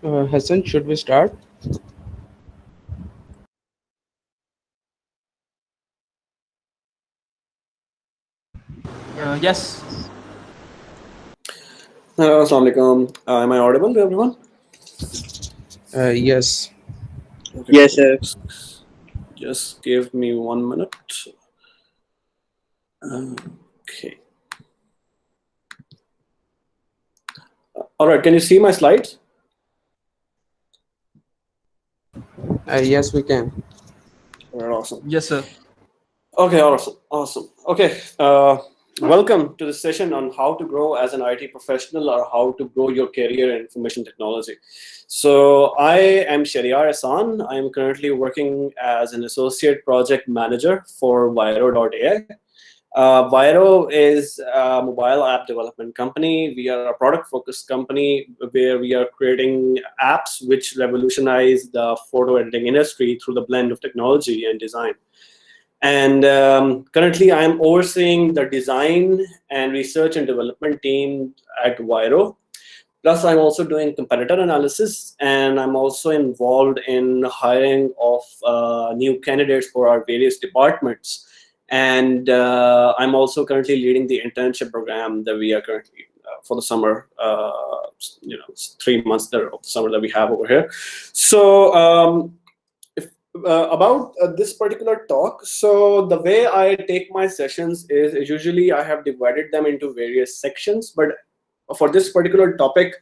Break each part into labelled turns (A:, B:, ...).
A: Hassan, should we start?
B: Yes.
C: Hello, Assalamu alaikum. Am I audible to everyone?
A: Yes.
C: Okay,
D: Yes,
C: cool.
D: sir.
C: Just give me 1 minute. Okay. All right. Can you see my slides?
A: Yes, we can.
C: All right, awesome.
B: Yes, sir.
C: Okay, awesome. Awesome. Okay. Welcome to the session on how to grow as an IT professional or how to grow your career in information technology. So I am Shariar Ehsan. I am currently working as an associate project manager for Viro.ai. Viro is a mobile app development company. We are a product-focused company where we are creating apps which revolutionize the photo editing industry through the blend of technology and design. And currently, I am overseeing the design and research and development team at Viro. Plus, I'm also doing competitor analysis, and I'm also involved in hiring of new candidates for our various departments. And I'm also currently leading the internship program that we are currently for the summer. It's 3 months there of the summer that we have over here. So, if, about this particular talk, so the way I take my sessions is usually I have divided them into various sections, but for this particular topic,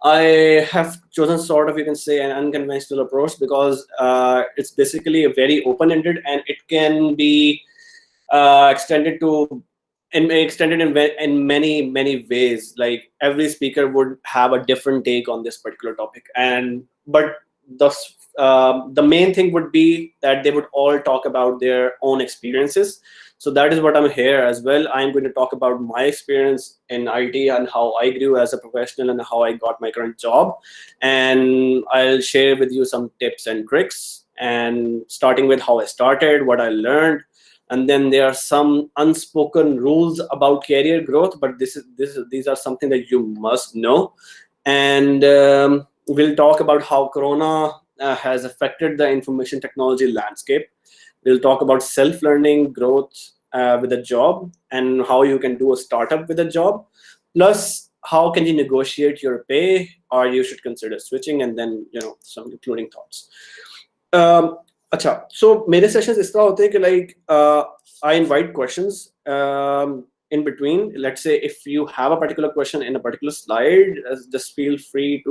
C: I have chosen sort of, you can say, an unconventional approach because it's basically a very open-ended and it can be extended to extended in many ways. Like every speaker would have a different take on this particular topic, and but the the main thing would be that they would all talk about their own experiences. So that is what I'm here as well. I'm going to talk about my experience in IT and how I grew as a professional and how I got my current job. And I'll share with you some tips and tricks, and starting with how I started, what I learned, and then there are some unspoken rules about career growth, but these are something that you must know. And we'll talk about how corona has affected the information technology landscape. We'll talk about self-learning growth with a job and how you can do a startup with a job, plus how can you negotiate your pay, or you should consider switching, and then some concluding thoughts. um, अच्छा, so मेरे sessions इस तरह होते हैं कि like I invite questions in between. Let's say if you have a particular question in a particular slide, just feel free to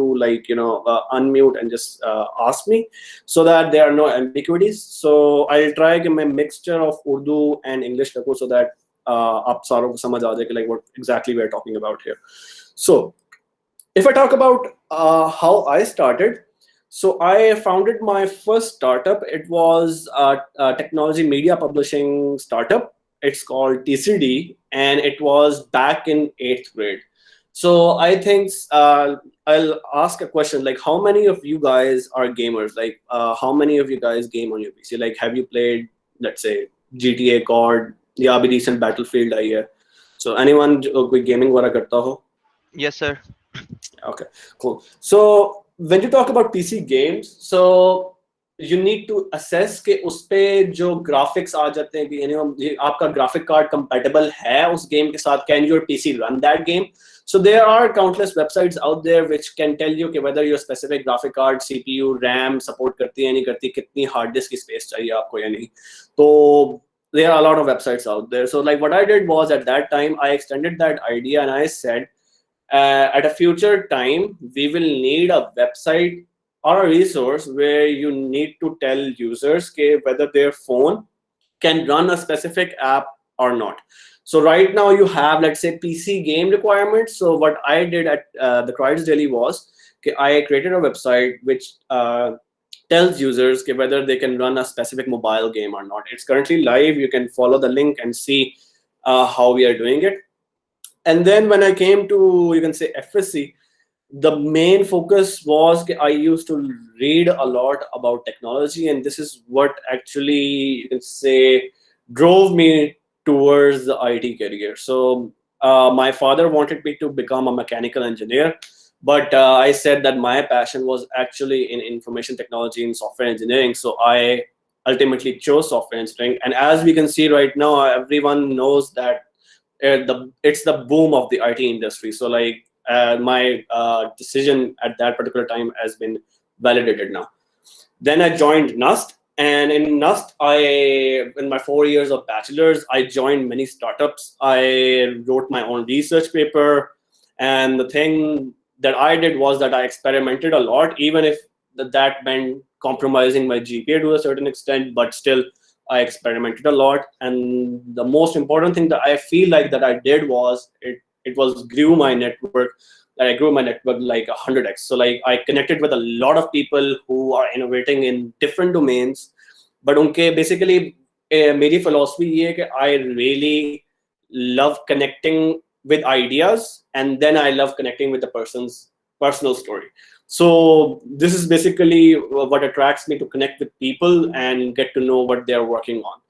C: unmute and just ask me, so that there are no ambiguities. So I'll try to make a mixture of Urdu and English so that आप सारों को समझ आ जाए कि like what exactly we're talking about here. So if I talk about how I started, so I founded my first startup. It was a technology media publishing startup. It's called TCD, and it was back in 8th grade. So I think I'll ask a question like, how many of you guys are gamers? Like, how many of you guys game on your PC? Like, have you played, let's say, GTA, COD, या अभी recent Battlefield आई है? So anyone जो कोई gaming वगैरह करता हो?
D: Yes, sir.
C: Okay, cool. So when you talk about PC games, so you need to assess कि उस पे जो graphics आ जाते हैं कि ये आपका graphic card compatible है उस game के साथ, can your PC run that game? So there are countless websites out there which can tell you कि whether your specific graphic card, CPU, RAM support करती है नहीं करती, कितनी hard disk की space चाहिए आपको या नहीं. तो there are a lot of websites out there. So like what I did was, at that time I extended that idea and I said, at a future time, we will need a website or a resource where you need to tell users whether their phone can run a specific app or not. So right now you have, let's say, PC game requirements. So what I did at the Crides Daily was, I created a website which tells users whether they can run a specific mobile game or not. It's currently live. You can follow the link and see how we are doing it. And then when I came to, you can say, FSC, the main focus was I used to read a lot about technology, and this is what actually, you can say, drove me towards the IT career. So my father wanted me to become a mechanical engineer, But I said that my passion was actually in information technology and software engineering, so I ultimately chose software engineering. And as we can see right now, everyone knows that it's the boom of the IT industry. So like my decision at that particular time has been validated now. Then I joined NUST, and in NUST, in my 4 years of bachelor's, I joined many startups. I wrote my own research paper, and the thing that I did was that I experimented a lot, even if that meant compromising my GPA to a certain extent, but still I experimented a lot. And the most important thing that I feel like that I did was it was grew my network. Like I grew my network like 100x. So like I connected with a lot of people who are innovating in different domains. But उनके basically मेरी philosophy ये है कि I really love connecting with ideas, and then I love connecting with the person's personal story. So this is basically what attracts me to connect with people and get to know what they're working on.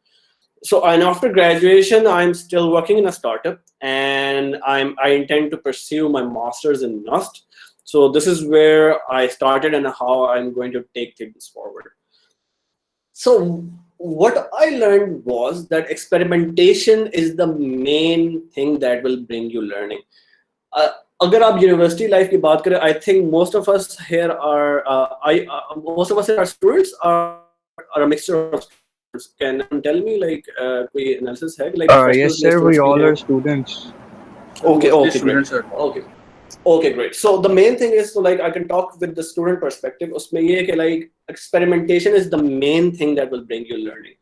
C: So, and after graduation, I'm still working in a startup, and I intend to pursue my master's in NUST. So this is where I started and how I'm going to take things forward. So what I learned was that experimentation is the main thing that will bring you learning. अगर आप university life की बात करें, I think most of us here are students, are a mixture of students. Can you tell me like कोई analysis है like
B: Yes,
C: professionals ने
B: sir. We
C: students भी
B: all
C: हैं?
B: are students.
C: Okay,
A: Mostly
C: okay, great.
A: students are.
C: Okay. Okay, great. So the main thing is, so like I can talk with the student perspective. उसमें ये है कि like experimentation is the main thing that will bring you learning.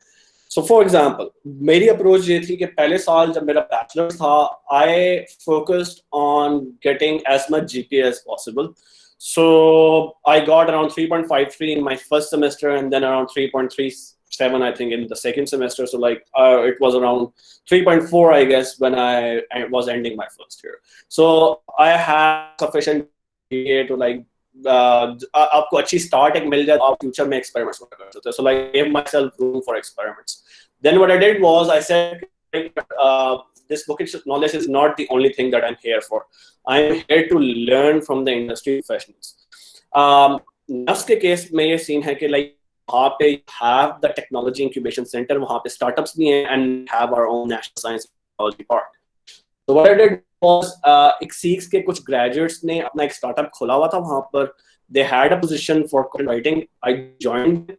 C: So for example, मेरी approach ये थी कि पहले साल जब मेरा bachelor था, I focused on getting as much GPA as possible. So I got around 3.53 in my first semester, and then around 3.37 I think in the second semester. So like it was around 3.4 I guess when I was ending my first year. So I had sufficient GPA to like आपको अच्छी start एक मिल जाए तो आप future में experiments कर सकते हो. So like I gave myself room for experiments. Then what I did was I said, this bookish knowledge is not the only thing that I'm here for. I'm here to learn from the industry professionals. NUST के case में ये scene है कि like वहाँ पे have the technology incubation center, वहाँ पे startups भी हैं, and have our own national science and technology park. So what I did was Exeeks के कुछ graduates ने अपना एक startup खोला हुआ था वहाँ पर. They had a position for content writing. I joined,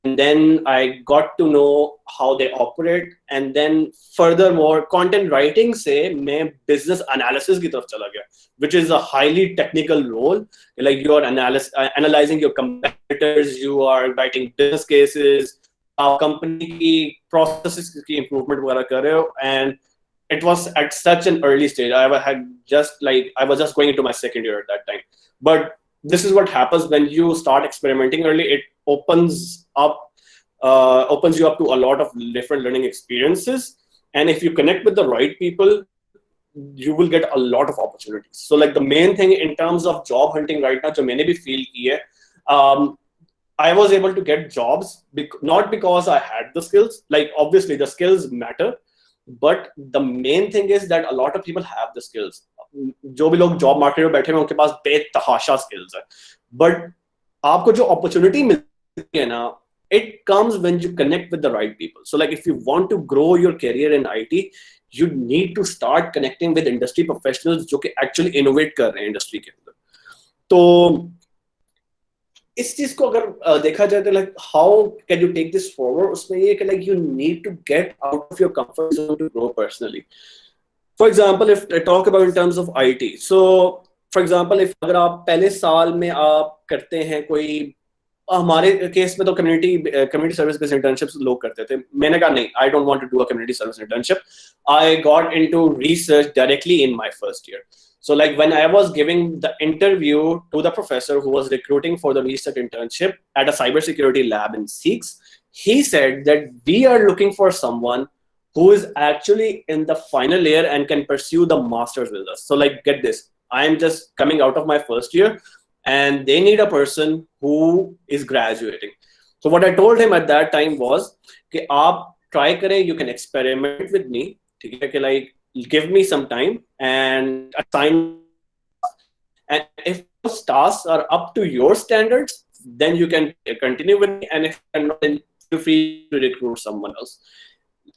C: and then I got to know how they operate. And then furthermore, content writing से मैं business analysis की तरफ चला गया, which is a highly technical role. Like you are analyzing your competitors, you are writing business cases, company की processes की improvement वगैरह कर रहे हो. And it was at such an early stage. I was just going into my second year at that time. But this is what happens when you start experimenting early. It opens you up to a lot of different learning experiences. And if you connect with the right people, you will get a lot of opportunities. So like the main thing in terms of job hunting right now, जो मैंने भी feel की है, I was able to get jobs not because I had the skills. Like obviously the skills matter, but the main thing is that a lot of people have the skills. जो भी लोग job market में बैठे हैं उनके पास बेतहाशा skills है, but आपको जो opportunity मिलती है ना, it comes when you connect with the right people. So like if you want to grow your career in IT, you need to start connecting with industry professionals जो कि actually innovate कर रहे हैं industry के अंदर. तो इस चीज को अगर देखा जाए तो like how can you take this forward, उसमें ये कि like you need to get out of your comfort zone to grow personally. For example, if I talk about in terms of IT, so for example, if अगर आप पहले साल में आप करते हैं कोई, हमारे केस में तो कम्युनिटी सर्विस बेस्ड इंटर्नशिप्स लोग करते थे. मैंने कहा नहीं, I don't want to do a community service internship. I got into research directly in my first year. So like when I was giving the interview to the professor who was recruiting for the research internship at a cybersecurity lab in SEEKS, he said that we are looking for someone who is actually in the final year and can pursue the master's with us. So like get this, I'm just coming out of my first year and they need a person who is graduating. So what I told him at that time was कि आप try करें, you can experiment with me, ठीक है, कि like give me some time and assign, And if those tasks are up to your standards, then you can continue with me. And if you're not, then feel free to recruit someone else.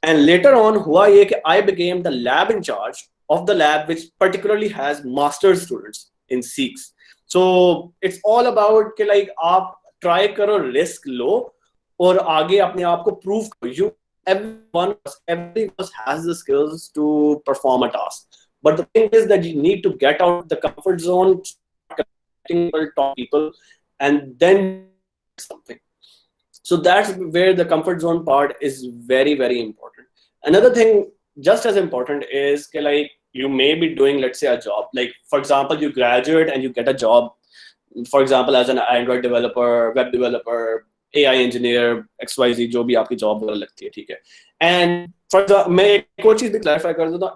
C: And later on, hua ye ki I became the lab in charge of the lab, which particularly has master's students in Sikhs. So it's all about कि like आप try करो risk लो और आगे अपने आप को prove करो. You every of us has the skills to perform a task. But the thing is that you need to get out of the comfort zone, connecting people, talk people, and then something. So that's where the comfort zone part is very, very important. Another thing just as important is कि like you may be doing, let's say, a job. Like for example, you graduate and you get a job, for example, as an Android developer, web developer, AI engineer, XYZ, जो भी आपकी job वगैरह लगती है, ठीक है. And for example, मैं एक और चीज भी clarify कर देता हूँ.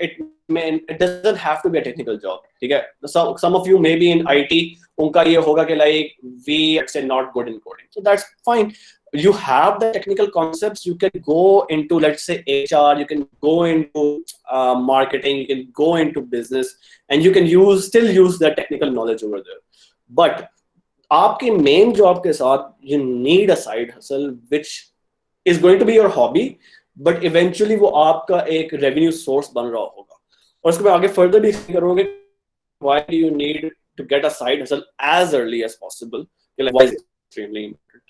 C: It doesn't have to be a technical job, ठीक है. Some of you may be in IT, उनका ये होगा कि like we let's say not good in coding, so that's fine. You have the technical concepts, you can go into, let's say, HR, you can go into marketing, you can go into business, and you can still use that technical knowledge over there. But आपके main job के साथ you need a side hustle which is going to be your hobby, but eventually वो आपका एक revenue source बन रहा होगा. और उसके बाद आगे further भी करोगे why do you need to get a side hustle as early as possible, like why is it extremely important.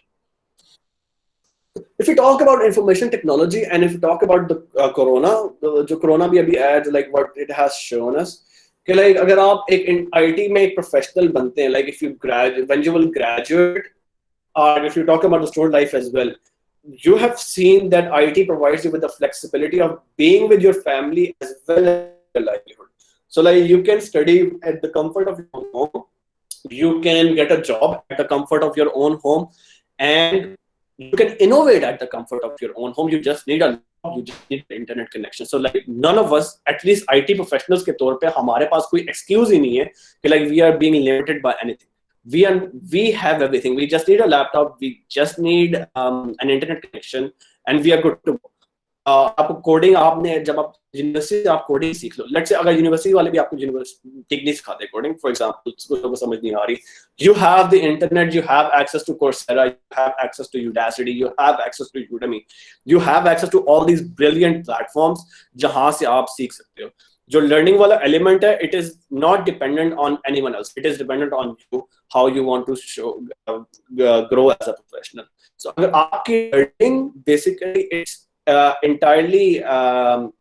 C: If we talk about information technology and if we talk about the corona भी अभी adds like what it has shown us कि like अगर आप एक IT में एक professional बनते हैं, like if you graduate, when you will graduate, or if you talk about the student life as well, you have seen that IT provides you with the flexibility of being with your family as well as your livelihood. So like you can study at the comfort of your own home, you can get a job at the comfort of your own home, and you can innovate at the comfort of your own home. You just need a laptop, you just need the internet connection. So like none of us, at least IT professionals के तौर पे हमारे पास कोई excuse ही नहीं है कि like we are being limited by anything. We have everything. We just need a laptop. We just need an internet connection, and we are good to go. आपको coding आपने जब आप यूनिवर्सिटी से आप कोडिंग सीख लो, लेट्स से अगर university वाले भी आपको ठीक नहीं सिखाते कोडिंग, फॉर एग्जांपल स्कूलों को समझ नहीं आ रही, you have the internet, you have access to Coursera, you have access to Udacity, you have access to Udemy, you have access to all these brilliant platforms जहां से आप सीख सकते हो. जो लर्निंग वाला एलिमेंट है, it is not dependent on anyone else, it is dependent on you, how you want to grow as a professional. So अगर आपकी learning basically it's entirely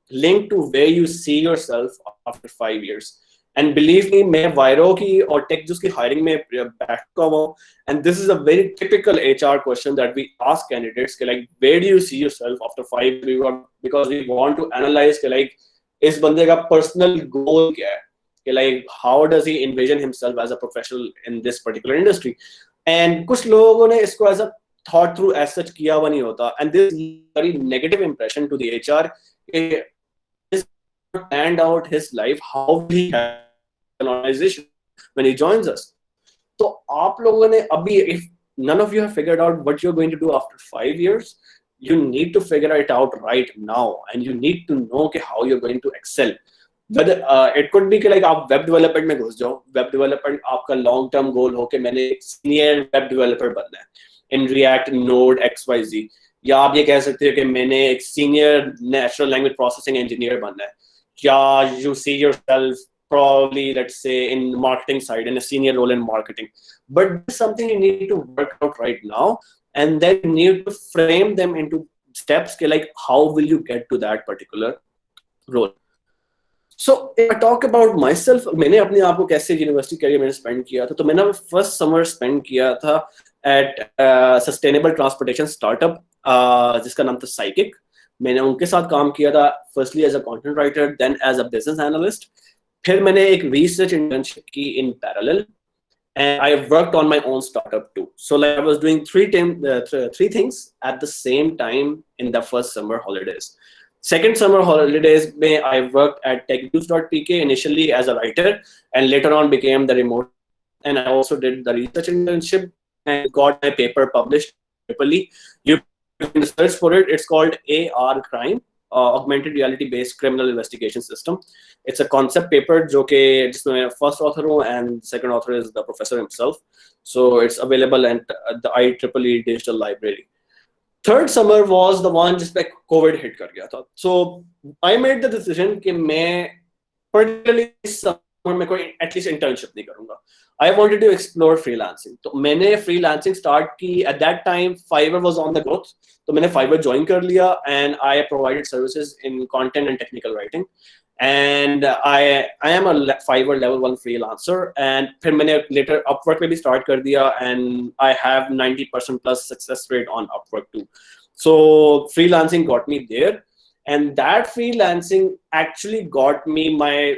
C: linked to where you see yourself after 5 years. And believe me, मैं वायरो की और take juice की hiring में बैठा हुआ हूँ, and this is a very typical HR question that we ask candidates कि like where do you see yourself after 5 years, because we want to analyze कि like इस बंदे का personal goal क्या है, कि like how does he envision himself as a professional in this particular industry. And कुछ लोगों ने इसको as a thought through as such किया हुआ नहीं होता, and this is very negative impression to the HR कि this planned out his life, how he has an organization when he joins us. तो आप लोगों ने अभी, if none of you have figured out what you're going to do after 5 years, you need to figure it out right now, and you need to know कि how you're going to excel. Whether it could be कि like आप web development में घुस जाओ, web development आपका long term goal हो कि मैंने एक senior web developer बनना है in React, Node, XYZ, या आप ये कह सकते हो कि मैंने एक senior natural language processing engineer बनना है, या you see yourself probably, let's say, in marketing side, in a senior role in marketing. But this is something you need to work out right now, and then you need to frame them into steps like how will you get to that particular role. So if I talk about myself, मैंने अपने आप को कैसे university career में spend किया था, तो मैंने फर्स्ट समर स्पेंड किया था एट सस्टेनेबल ट्रांसपोर्टेशन स्टार्टअप जिसका नाम था साइकिक. मैंने उनके साथ काम किया था, firstly as a content writer, then as a business analyst. फिर मैंने एक रिसर्च इंटर्नशिप की in parallel, and I worked on my own startup too. So like I was doing three things at the same time in the first summer holidays. Second summer holidays, I worked at technews.pk initially as a writer, and later on became the remote. And I also did the research internship and got my paper published. You can search for it. It's called AR Crime. augmented reality based criminal investigation system. It's a concept paper जो कि जिसमें मैं first author हूँ and second author is the professor himself. So it's available at the IEEE Digital Library. Third summer was the one जिसपे COVID hit कर गया था. So I made the decision कि मैं particularly इस summer में कोई at least internship नहीं करूँगा. I wanted to explore freelancing. तो मैंने freelancing start की. At that time, Fiverr was on the growth. तो मैंने Fiverr join कर लिया and I provided services in content and technical writing. And I am a Fiverr level 1 freelancer. And फिर मैंने later Upwork में भी start कर दिया and I have 90% plus success rate on Upwork too. So freelancing got me there, and that freelancing actually got me my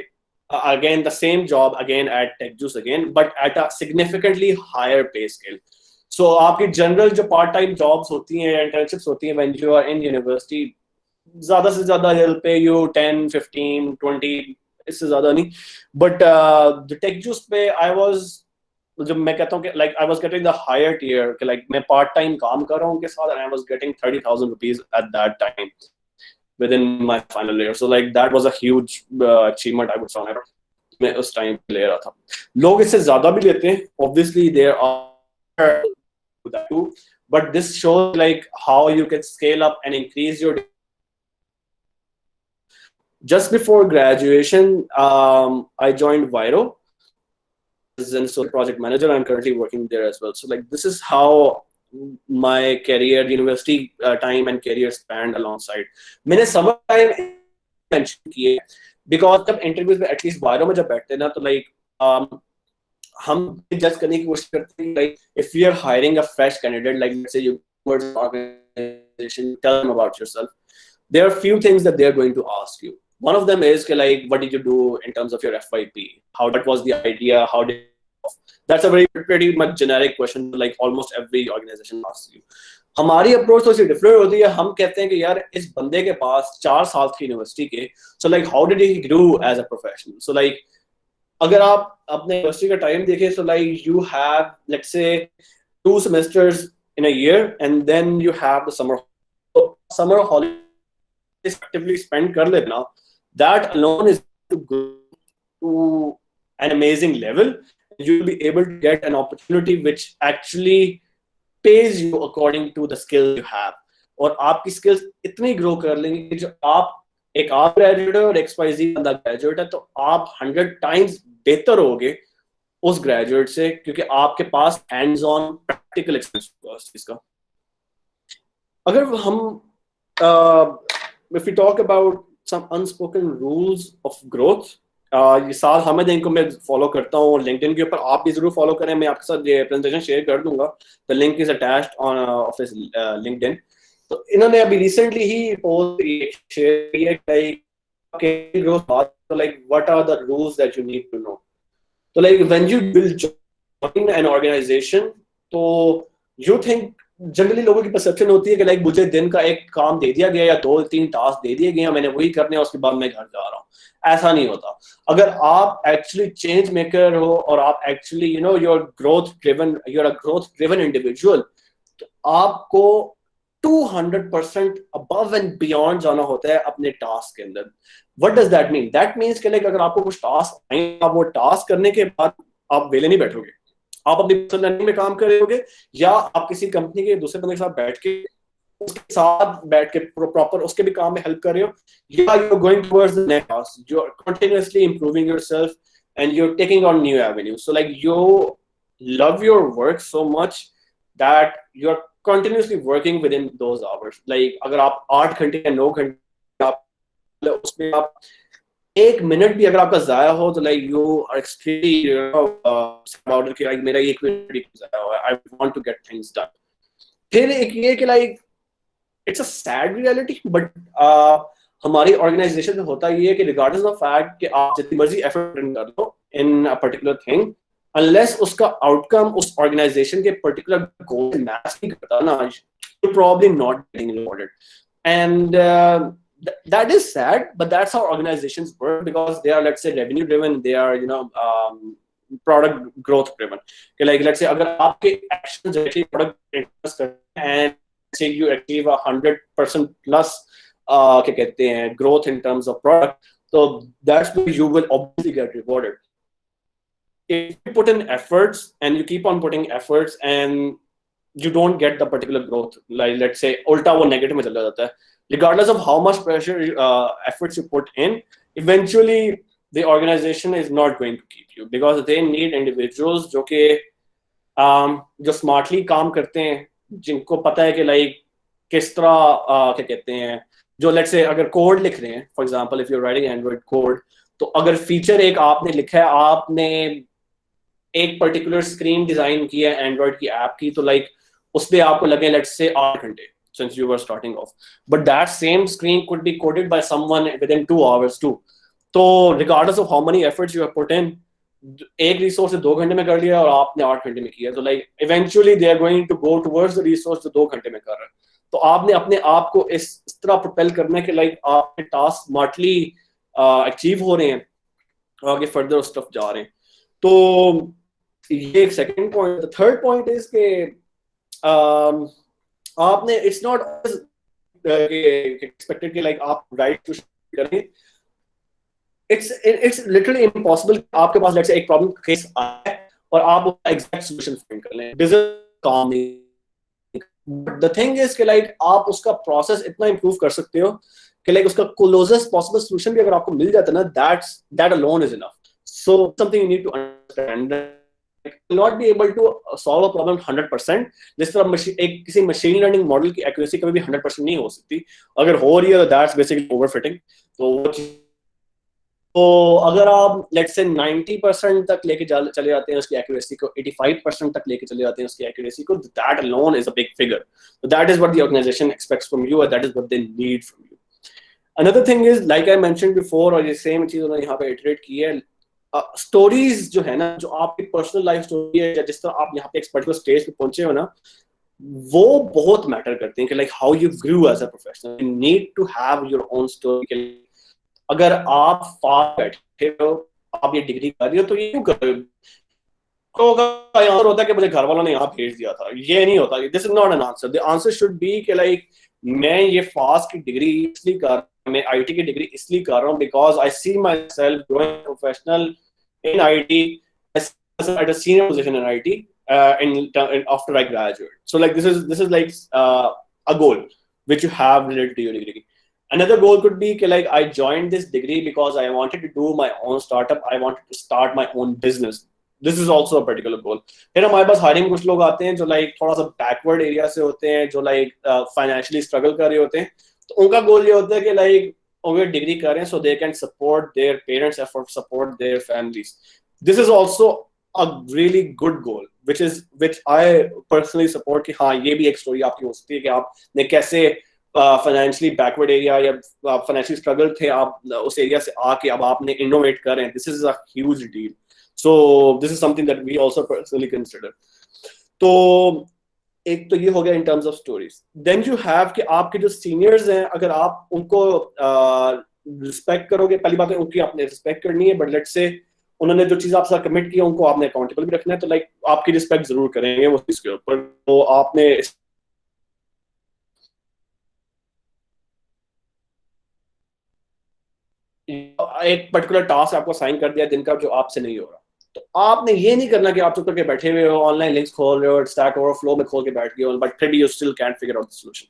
C: again the same job again at TechJuice again, but at a significantly higher pay scale. So आपकी general जो part time jobs होती हैं, internships होती हैं when you are in university, ज़्यादा से ज़्यादा they'll pay you 10, 15, 20, इससे ज़्यादा नहीं. But the TechJuice पे I was, जब मैं कहता हूँ कि like I was getting the higher tier, कि like मैं part time काम कर रहा हूँ उनके साथ and I was getting 30,000 rupees at that time within my final year. So like that was a huge achievement I would say. मैं उस टाइम ले रहा था. लोग इससे ज़्यादा भी लेते हैं. Obviously there are that too, but this shows like how you can scale up and increase your. Just before graduation, I joined Viro as a social project manager. I'm currently working there as well. So like this is how my career, university time and career spanned alongside. मैंने summer time mention किए because जब interviews में at least Viro में जब बैठते हैं ना तो like हम जज करने की कोशिश करते हैं like if we are hiring a fresh candidate, like let's say you towards an organization, tell them about yourself. There are few things that they're going to ask you. One of them is like, what did you do in terms of your FYP? How that was the idea? How did that's a very pretty much generic question, like almost every organization asks you. हमारी approach थोड़ी सी different होती है. हम कहते हैं कि यार इस बंदे के पास 4 साल थी यूनिवर्सिटी के, so like how did he grow as a professional? So like अगर आप अपने यूनिवर्सिटी का टाइम देखें, so like you have let's say 2 semesters in a year and then you have the summer holiday actively spend कर लेना, that alone is to go to an amazing level. You'll be able to get an opportunity which actually pays you according to the skills you have. और आपकी skills इतनी grow कर लेंगे कि जो आप graduate है और XYZ बंदा graduate है, तो आप 100 times बेहतर होगे उस graduate से, क्योंकि आपके पास hands on practical experience होगा उस चीज का. अगर हम if we talk about some unspoken rules of growth, ये साल हमें इनको मैं फॉलो करता हूँ लिंक्डइन के ऊपर. आप भी जरूर फॉलो करें. मैं आपके साथ ये प्रेजेंटेशन शेयर कर दूंगा. The link is attached on of his LinkedIn. तो इन्होंने अभी रिसेंटली ही पोस्ट शेयर किया like what are the rules that you need to know. तो like when you will join an organization, तो यू थिंक जनरली लोगों की perception होती है कि लाइक मुझे दिन का एक काम दे दिया गया या 2-3 टास्क दे दिए गए, मैंने वही करने हैं, उसके बाद मैं घर जा रहा हूँ. ऐसा नहीं होता. अगर आप एक्चुअली चेंज मेकर हो और आप actually you know you're a growth driven individual, तो आपको 200% अबव एंड बियॉन्ड जाना होता है अपने टास्क के अंदर. What does that mean? That means कि लाइक अगर आपको कुछ टास्क आए, आप वो टास्क करने के बाद आप वेले नहीं बैठोगे. आप अपनी पर्सनल लर्निंग में काम करोगे या आप किसी कंपनी के दूसरे बंदे के साथ बैठ के प्रॉपर उसके भी काम में हेल्प कर रहे हो, या you are going towards the next task. You are continuously improving yourself and you are taking on new avenues. So like you love your work so much that you are continuously working with in those hours. Like अगर आप 8 घंटे या 9 घंटे आप उसमें आप 1 minute भी अगर आपका जाया हो, तो like you are extremely about it कि लाइक मेरा 1 मिनट जाया हुआ है, I want to get things done. फिर एक ये कि like it's a sad reality, but हमारी ऑर्गेनाइजेशन में होता ये है कि रिगार्डलेस ऑफ फैक्ट कि आप जितनी मर्जी एफर्ट कर लो इन अ पर्टिकुलर थिंग, अनलेस उसका आउटकम उस ऑर्गेनाइजेशन के पर्टिकुलर गोल मैच नहीं करता ना, you probably not getting rewarded. And that is sad, but that's how organizations work, because they are, let's say, revenue driven. They are, you know, product growth driven. Okay, like let's say agar aapke actions directly product and say you achieve 100% plus क्या कहते हैं growth in terms of product, so that's where you will obviously get rewarded. If you put in efforts and you keep on putting efforts and you don't get the particular growth, like let's say ulta wo negative में चला जाता है, regardless of how much pressure efforts you put in, eventually the organization is not going to keep you because they need individuals जो कि जो smartly काम करते हैं, जिनको पता है कि like किस तरह क्या कहते हैं, जो let's say अगर कोड लिख रहे हैं, for example if you're writing Android code, तो अगर फीचर एक आपने लिखा है, आपने एक पर्टिकुलर स्क्रीन डिजाइन की है एंड्रॉइड की ऐप की, तो लाइक उसमें आपको लगे लेट्स से 8 घंटे since you were starting off, but that same screen could be coded by someone within 2 hours too. तो regardless of how many efforts you have put in, एक resource 2 घंटे में कर लिया और आपने 8 घंटे में किया, तो like eventually they are going to go towards the resource जो 2 घंटे में कर रहा है. तो आपने अपने आप को इस तरह प्रोपेल करना है कि लाइक आपके टास्क स्मार्टली अचीव हो रहे हैं, आगे फर्दर उस तरफ जा रहे हैं. तो ये एक second point. The third point is के आपने इट्स नॉट एक्सपेक्टेड कि लाइक आप राइट करें. It's literally impossible. आपके पास लेट्स से एक प्रॉब्लम केस आया और आप उसका एग्जैक्ट सॉल्यूशन फाइंड कर लें. दिस इज काम नहीं. बट द थिंग इज कि लाइक आप उसका प्रोसेस इतना इंप्रूव कर सकते हो कि लाइक उसका क्लोजेस्ट पॉसिबल सॉल्यूशन भी अगर आपको मिल जाता है ना, that alone is enough. So something you need to understand. Not be able to solve a problem 100%. जिस तरह एक किसी मशीन लर्निंग मॉडल की एक्यूरेसी कभी भी 100% नहीं हो सकती. अगर हो रही है तो दैट्स बेसिकली ओवरफिटिंग. तो अगर आप लेट्स से 90% तक लेके चले जाते हैं उसकी एक्यूरेसी को, 85% तक लेके चले जाते हैं उसकी एक्यूरेसी को, that alone is a big figure. That is what the organisation expects from you, that is what they need from you. Another thing is like I mentioned before, और ये सेम चीज उन्होंने यहाँ पे इटरेट की है, stories जो है ना, जो आपकी पर्सनल लाइफ स्टोरी है, या जिस तरह आप यहाँ पे एक पर्टिकुलर स्टेज पे पहुंचे हो ना, वो बहुत मैटर करते हैं कि like how you grew as a professional. You need to have your own story. अगर आप फार बैठे हो, आप ये डिग्री कर रही हो, तो ये क्यों कर रहे हो? तो आंसर होता है कि मुझे घर वालों ने यहाँ भेज दिया था. ये नहीं होता. This is not an answer. The answer should be कि लाइक मैं ये फास्ट की डिग्री इसलिए कर रहा हूँ, मैं आईटी की डिग्री इसलिए कर रहा हूँ because I see myself growing professional in IT at a senior position in IT after I graduate. So like this is like a goal which you have related to your degree. Another goal could be like I joined this degree because I wanted to do my own startup. I wanted to start my own business. This is also a particular goal. फिर हमारे पास hiring कुछ लोग आते हैं जो like थोड़ा सा backward area से होते हैं, जो लाइक फाइनेंशियली स्ट्रगल कर रहे होते हैं. तो उनका गोल ये होता है कि लाइक अगर डिग्री करें so they can support their parents' effort, support their families. This is also a really good goal, which I personally support. कि हाँ ये भी एक स्टोरी आपकी हो सकती है कि आपने कैसे फाइनेंशियली बैकवर्ड एरिया या फाइनेंशियली स्ट्रगल थे, आप उस एरिया से आके अब आपने इनोवेट कर रहे हैं. This is a huge deal. So this is something that we also personally consider. तो एक तो ये हो गया in terms of stories. Then you have कि आपके जो सीनियर्स हैं, अगर आप उनको रिस्पेक्ट करोगे, पहली बात है उनकी आपने रिस्पेक्ट करनी है, बट लेट्स से उन्होंने जो चीज आपसे कमिट किया उनको आपने अकाउंटेबल भी रखना है, तो लाइक आपकी रिस्पेक्ट जरूर करेंगे वो चीज के ऊपर. तो आपने एक पर्टिकुलर टास्क आपको साइन कर दिया दिन का जो आपसे नहीं हो रहा, तो आपने ये नहीं करना कि आप चुप करके बैठे हुए हो, ऑनलाइन लिंक्स खोल रहे हो, स्टैक ओवरफ्लो में खोल के बैठ गए हो, बट फिर you still can't figure out the solution.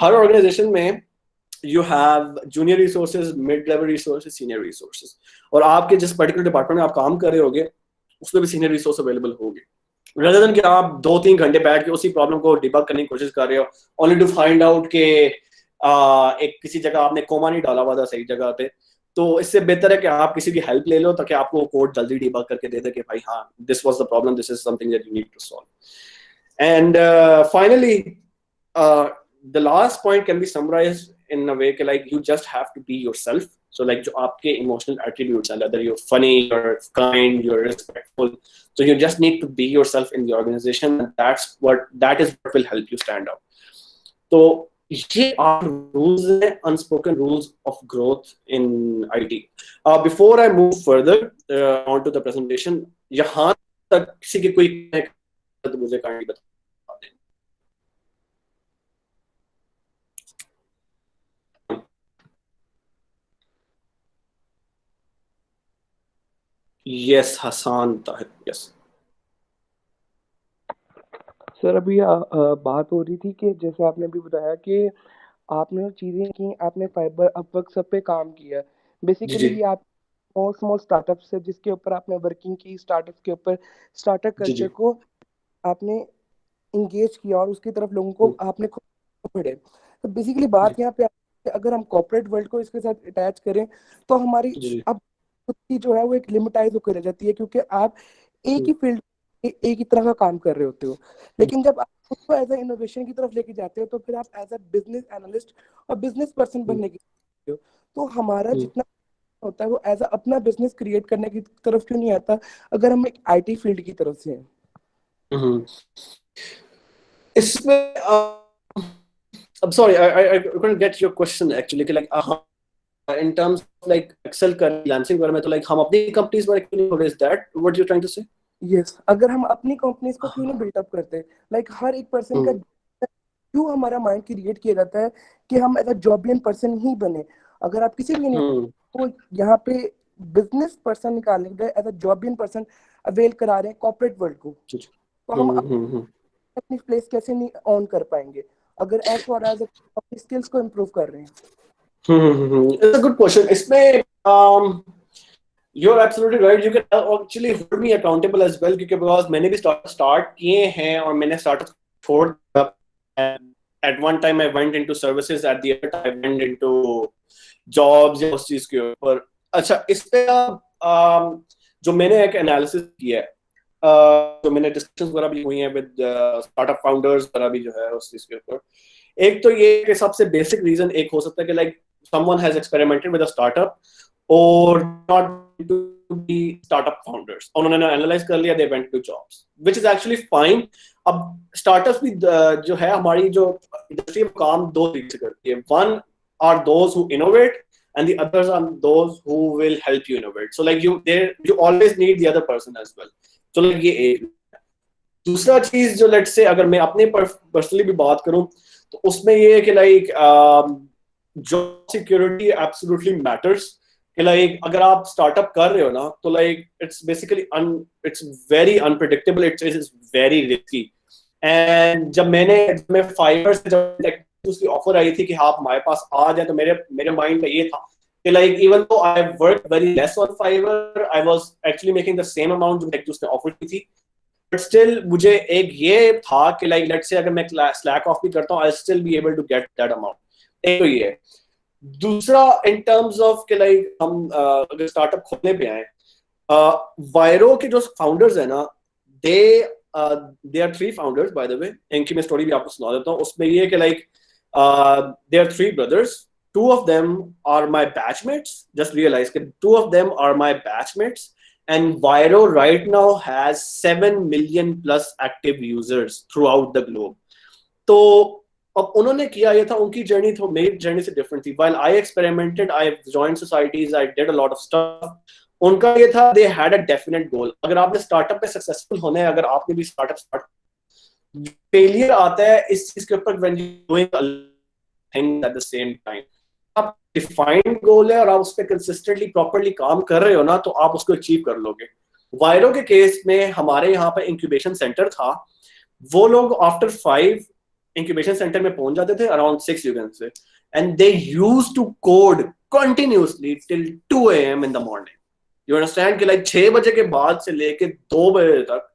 C: हर ऑर्गेनाइजेशन में you have junior resources, mid level resources, senior resources, और आपके जिस पर्टिकुलर डिपार्टमेंट में आप काम कर रहे होगे उसमें भी सीनियर रिसोर्स अवेलेबल होंगे. rather than कि आप 2-3 घंटे बैठ के उसी प्रॉब्लम को डिबग करने की कोशिश कर रहे हो only to find out कि एक किसी जगह आपने कोमा नहीं डाला हुआ था सही जगह पे. तो इससे बेहतर है कि आप किसी की हेल्प ले लो ताकि आपको कोड जल्दी डिबग करके दे दे कि भाई हाँ this was the problem, this is something that you need to solve. And finally the last point can be summarized in a way कि like you just have to be yourself. So like जो आपके emotional attributes हैं, whether you're funny, you're kind, you're respectful, so you just need to be yourself in the organization, and that is what will help you stand out. तो ये are rules हैं, unspoken rules of growth in IT. Before I move further on to the presentation, यहाँ तक किसी की कोई तो मुझे kindly बता. Yes Hasan Tahir, yes.
B: Sir अभी बात हो रही थी कि जैसे आपने अभी बताया कि आपने चीजें की, आपने फाइबर अपवर्क सब पे काम किया।
C: जी जी
B: बेसिकली ये आप स्मॉल स्मॉल स्टार्टअप्स है जिसके ऊपर आपने वर्किंग की, स्टार्टअप के ऊपर स्टार्टअप
C: जी
B: कल्चर
C: जी।
B: को आपने इंगेज किया और उसकी तरफ लोगों को
C: हम्म,
B: आपने खुद बढ़े। तो बेसिकली
C: जी
B: बात यहाँ पे आती है, अगर हम कॉर्पोरेट वर्ल्ड को इसके साथ अटैच करें तो हमारी
C: जी जी।
B: अब खुद की जो है वो एक लिमिटाइज होकर रह जाती है, क्योंकि आप एक
C: हम्म,
B: ही फील्ड एक ही तरह का काम कर रहे होते हो। लेकिन जब आप खुद को एज ए इनोवेशन की तरफ लेके जाते हो तो फिर आप एज ए बिजनेस एनालिस्ट और बिजनेस पर्सन
C: हम्म,
B: बनने की हो। तो हमारा
C: हम्म,
B: जितना होता है वो एज अ अपना बिजनेस क्रिएट करने की तरफ क्यों नहीं आता, अगर हम एक आईटी फील्ड की तरफ से हैं?
C: हम्म। इसमें I'm sorry, I couldn't get your question actually. कि like in terms of like Excel कर freelancing वगैरह में तो like हम अपनी companies में क्यों नहीं हो रहे? Is that what you're trying to say?
B: Yes, अगर हम अपनी कंपनीज को क्यों नहीं बिल्टअप करते, लाइक हर एक पर्सन का
C: हम्म
B: क्यों हमारा माइंड क्रिएट किया जाता है कि हम एज अ जॉबियन पर्सन ही बने। अगर आप किसी भी
C: हम्म
B: को यहाँ पे बिजनेस पर्सन निकालने के लिए एज अ जॉबियन पर्सन अवेल करा रहे हैं कॉर्पोरेट वर्ल्ड को,
C: जी, जी।
B: तो हम
C: हम्म।
B: अपनी प्लेस कैसे नहीं ऑन कर पाएंगे अगर एज फॉर एज अपनी स्किल्स को इम्प्रूव कर रहे हैं?
C: It's a good question. इसमें you're absolutely right. You can actually hold me accountable as well क्योंकि because मैंने भी start किए हैं और मैंने start छोड़ दिया। At one time I went into services, at the other time I went into jobs या उस चीज के ऊपर। अच्छा इस पे जो मैंने एक एनालिसिस किया है, जो मैंने डिस्कशंस वगैरह भी हुई हैं विद स्टार्टअप फाउंडर्स वगैरह भी जो है उस चीज के ऊपर, एक तो ये कि सबसे बेसिक रीजन एक हो सकता है कि like someone has experimented with a startup or not to be startup founders, उन्होंने एनालाइज कर लिया, they went to jobs which is actually fine। अब स्टार्टअप्स भी जो है हमारी जो इंडस्ट्री में काम दो तरीके से करती है। One are those who innovate and the others are those who will help you innovate, so like you always need the other person as well। so like ये एक दूसरा चीज जो लेट्स से अगर मैं अपने पर्सनली भी बात करूं तो उसमें ये है कि like job security absolutely matters. कि लाइक अगर आप स्टार्टअप कर रहे हो ना तो like it's basically it's very unpredictable, it's very risky. And जब मैं फाइवर से जब उसकी ऑफर आई थी कि हाँ, आप हमारे पास आ जाए, तो मेरे मेरे माइंड में ये था कि लाइक इवन तो I work very less on Fiverr, I was actually making the same amount जो उसने ऑफर की थी, बट स्टिल मुझे एक ये था कि लाइक लेट्स से अगर मैं स्लैक ऑफ भी करता हूँ I still be able to get that amount. एक तो ये है। दूसरा इन टर्म्स ऑफ कि लाइक हम अगर स्टार्टअप खोलने पे आए, वायरो के जो फाउंडर्स है ना, they they are three founders by the way. इनकी मैं स्टोरी भी आपको सुना देता हूँ। उसमें ये कि like they are three brothers, two of them are my batchmates, just realize that two of them are my batchmates, and Viro right now has 7 million plus active users throughout the globe। तो अब उन्होंने किया ये था, उनकी journey तो मेरी journey से डिफरेंट थी। while I experimented, I joined societies, I did a lot of stuff, उनका ये था they had a definite goal। अगर आपने स्टार्टअप पे सक्सेसफुल होना है, अगर आपने भी स्टार्टअप स्टार्ट, फेलियर आता है इस चीज के ऊपर when you doing a thing at the same time। आप डिफाइंड गोल है और आप उस पर कंसिस्टेंटली प्रॉपरली काम कर रहे हो ना, तो आप उसको अचीव कर लोगे। वायरो के केस में हमारे यहाँ पे इंक्यूबेशन सेंटर था, वो लोग आफ्टर 5 इंक्यूबेशन सेंटर में पहुंच जाते थे around 6 you can say, and they use to code continuously till 2 AM in the morning. You understand कि लाइक 6 बजे के बाद से लेके 2 बजे तक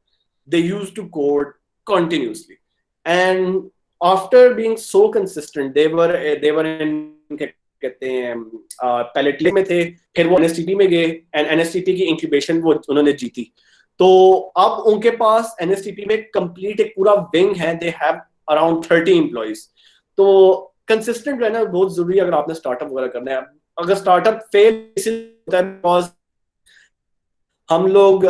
C: they used to code continuously, and after being so consistent they were in कहते हैं पहले टीम में थे, फिर वो एनएसटीपी में गए एंड एनएसटीपी की इंक्यूबेशन वो उन्होंने जीती। तो अब उनके पास एनएसटीपी में कंप्लीट एक पूरा विंग है, दे हैव अराउंड 30 एम्प्लॉइज। तो कंसिस्टेंट रहना बहुत जरूरी है अगर आपने स्टार्टअप वगैरह करना है। अगर स्टार्टअप फेल होता है बिकॉज हम लोग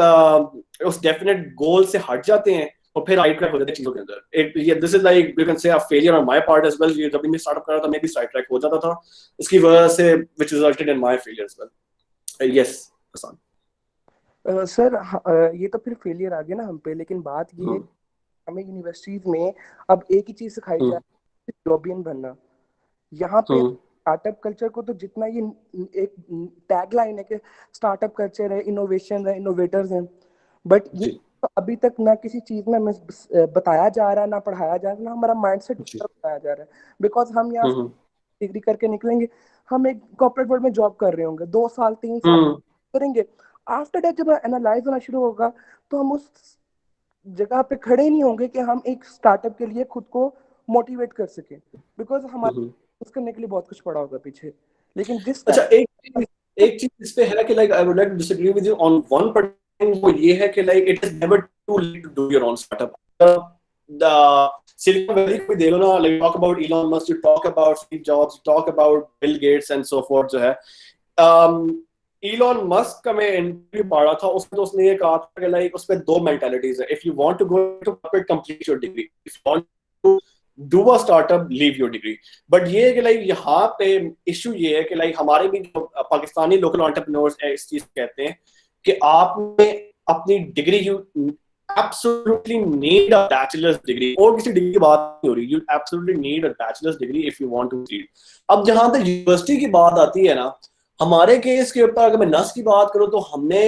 C: उस डेफिनेट गोल से हट जाते हैं और फिर साइड ट्रैक हो जाते हैं चीजों के अंदर। एक this is like you can say a failure on my part as well. ये जब भी मैं स्टार्टअप कर रहा था मैं भी साइड ट्रैक हो जाता था इसकी वजह से, which resulted in my failure as well. Yes Hasan.
B: Sir ये तो फिर फेलियर आ गया ना हम पे, लेकिन बात ये है हमें यूनिवर्सिटीज में अब एक ही चीज सिखाई जा रही है, जॉबियन बनना। यहाँ पे स्टार्टअप कल्चर को तो जितना ये एक टैग लाइन है कि स्टार्टअप कल्चर है, इनोवेशन है, इनोवेटर्स हैं, बट ये
C: जी
B: तो अभी तक ना किसी चीज में हमें बताया जा रहा है, ना पढ़ाया जा रहा है, ना हमारा माइंडसेट
C: जी
B: बताया जा रहा है। बिकॉज हम यहाँ
C: हम्म
B: डिग्री करके निकलेंगे, हम एक कॉर्पोरेट वर्ल्ड में जॉब कर रहे होंगे 2 साल 3 साल
C: हम्म
B: करेंगे। आफ्टर दैट जब एनालाइज होना शुरू होगा तो हम उस जगह पे खड़े नहीं होंगे कि हम एक स्टार्टअप के लिए खुद को मोटिवेट कर सके, बिकॉज हमारे
C: हम्म।
B: उस करने के लिए बहुत कुछ पड़ा होगा पीछे। लेकिन जिस
C: अच्छा
B: टाइम
C: एक चीज इस पे है कि like I would like to disagree with you on one particular, वो ये है कि like it is never too late to do your own startup. The Silicon Valley को देखो ना, like talk about Elon Musk, you talk about Steve Jobs, talk about Bill Gates and so forth जो है। Elon Musk का मैं interview पढ़ा था, उसमें तो उसने ये कहा था कि लाइक उसमें दो मेंटालिटीज है, if you want to go to corporate complete your degree, if you want to do a startup leave your degree. But ये है कि लाइक यहाँ पे इशू ये है कि लाइक हमारे भी जो पाकिस्तानी लोकल एंटरप्रेन्योर्स इस चीज कहते हैं कि आपने अपनी degree, you absolutely need a bachelor's degree, और किसी डिग्री की बात नहीं हो रही, you absolutely need a bachelor's degree if you want to read. अब जहां तक यूनिवर्सिटी की बात आती है ना, हमारे केस के ऊपर अगर मैं नस की बात करूं तो हमने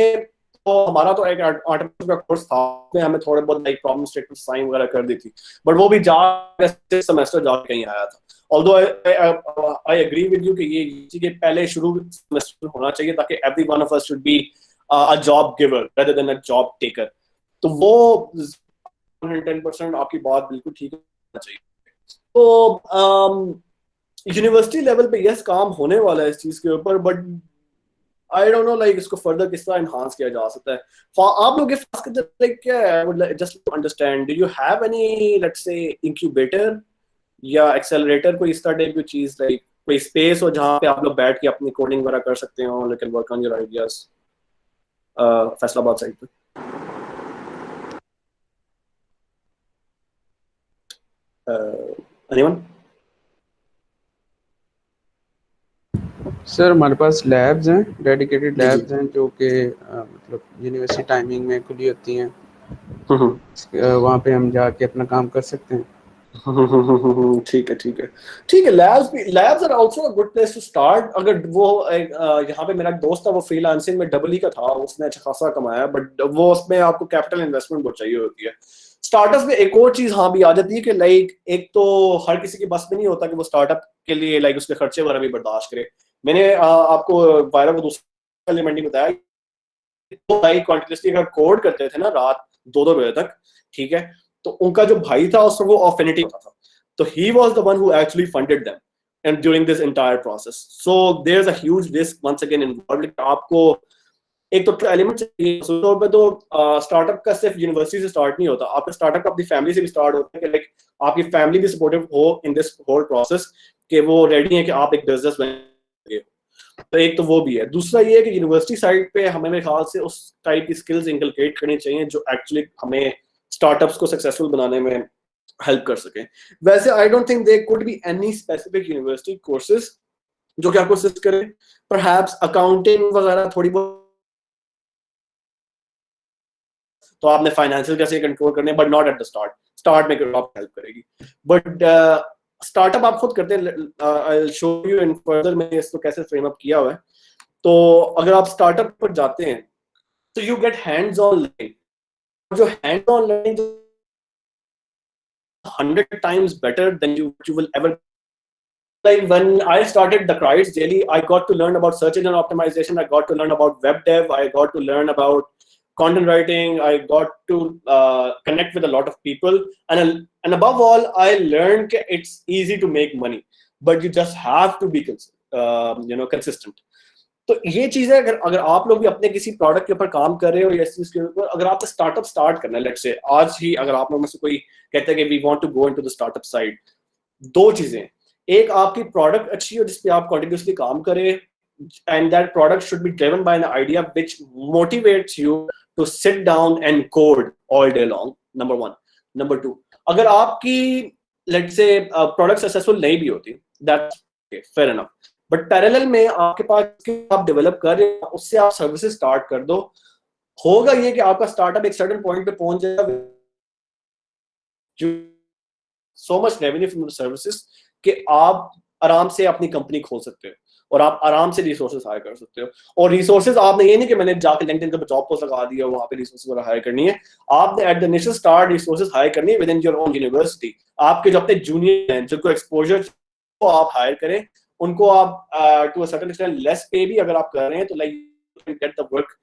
C: तो हमारा तो एक एंटरप्रेन्योरशिप का कोर्स था, उसमें हमें थोड़े बहुत लाइक प्रॉब्लम स्टेटमेंट साइन वगैरह कर दी थी, बट वो भी जाकर सेमेस्टर जाके कहीं आया था। Although I agree with you कि ये इसी के पहले शुरू सेमेस्टर होना चाहिए ताकि every one of us should be a job giver rather than a job taker. तो वो 110% आपकी बात बिल्कुल ठीक होना चाहिए। तो यूनिवर्सिटी लेवल पे यस काम होने वाला है इस चीज के ऊपर, but I don't know like इसको फर्दर किस तरह एनहांस किया जा सकता है। आप लोग के पास लाइक क्या है, I would just to understand, do you have any let's say incubator या एक्सेलरेटर, कोई इस तरह की चीज, लाइक कोई स्पेस हो जहाँ पे आप लोग बैठ के अपनी कोडिंग वगैरह कर सकते हो, लेकिन work on your ideas Faisalabad side पे? एनीवन?
A: सर हमारे पास लैब्स हैं, डेडिकेटेड
C: जी जी।
A: लैब्स हैं जो कि मतलब यूनिवर्सिटी टाइमिंग में खुली होती हैं।
C: हम्म
A: वहाँ पे हम जाके अपना काम कर सकते हैं।
C: ठीक है ठीक है ठीक है। Labs are also a good place to start. अगर वो यहाँ पे मेरा दोस्त था, वो फ्रीलांसिंग में डबल ही का था, उसने अच्छा खासा कमाया, बट वो उसमें आपको कैपिटल इन्वेस्टमेंट बहुत चाहिए होती है। स्टार्टअप में एक और चीज हाँ भी आ जाती है कि लाइक एक तो हर किसी के बस में नहीं होता कि वो स्टार्टअप के लिए लाइक उसके खर्चे वगैरह भी बर्दाश्त करे। मैंने आपको वायरल को दूसरा एलिमेंट नहीं बताया, तो भाई कॉन्टिन्यूसली अगर कोड करते थे ना रात 2-2 बजे तक, ठीक है, तो उनका जो भाई था उसको वो ऑफिनिटी होता था, तो he was the one who actually funded them and during this entire process. So there is a huge risk once again involved. आपको एक तो एलिमेंट चाहिए तौर पे, तो स्टार्टअप का सिर्फ यूनिवर्सिटी से स्टार्ट नहीं होता, आपका स्टार्टअप अपनी फैमिली से भी स्टार्ट होता है कि लाइक आपकी फैमिली भी सपोर्टिव हो इन दिस होल प्रोसेस, कि वो रेडी है कि आप एक बिजनेस बने। तो एक तो वो भी है। दूसरा ये है कि यूनिवर्सिटी साइड पे हमें मेरे ख्याल से उस टाइप की स्किल्स इनकलकेट करनी चाहिए जो एक्चुअली हमें स्टार्टअप्स को सक्सेसफुल बनाने में हेल्प कर सके। वैसे I don't think there could be any specific university courses जो कि आपको असिस्ट करें। परहैप्स अकाउंटिंग वगैरह थोड़ी बहुत तो आपने फाइनेंशियल कैसे कंट्रोल करने, but not at the start. Start में आप हेल्प करेगी, बट स्टार्टअप आप खुद करते हैं। I will show you in further मैंने इसको कैसे फ्रेम अप किया हुआ है। तो अगर आप स्टार्टअप पर जाते हैं तो you get hands on learning, जो hands on learning 100 times better than you will ever. Like when I started the Crites Daily, I got to learn about search engine optimization, I got to learn about web dev, I got to learn about content writing, I got to connect with a lot of people, and above all I learned that it's easy to make money, but you just have to be consistent. तो ये चीज है, अगर अगर आप लोग भी अपने किसी प्रोडक्ट के ऊपर काम कर रहे हो या इस चीज के ऊपर, अगर आपको स्टार्टअप स्टार्ट करना है, लेट्स से आज ही अगर आप लोग में से कोई कहते हैं कि we want to go into the startup side, दो चीजें। एक, आपकी प्रोडक्ट अच्छी हो जिसपे आप कंटिन्यूसली काम करें, and that product should be driven by an idea which motivates you to sit down and code all day long, number one. Number two, अगर आपकी लेट्स से प्रोडक्ट सक्सेसफुल नहीं भी होती, that's fair enough, but parallel में आपके पास आप develop कर रहे हो, उससे आप सर्विसेज स्टार्ट कर दो। होगा ये कि आपका स्टार्टअप एक सर्टेन पॉइंट पे पहुंच जाएगा, so much revenue from the services कि आप आराम से अपनी कंपनी खोल सकते हो और आप आराम से रिसोर्सेज हायर कर सकते हो। और रिसोर्सेज आपने ये नहीं कि मैंने जाकर लिंक्डइन पे जॉब पोस्ट लगा दिया वहां पे रिसोर्सेज वगैरह हायर करनी है, आपने at the initial start resources hire करनी है within your own university. आपके जो अपने जूनियर हैं जिनको एक्सपोजर को आप हायर करें, उनको आप to a certain extent less pay भी अगर आप कर रहे हैं तो like you can get the work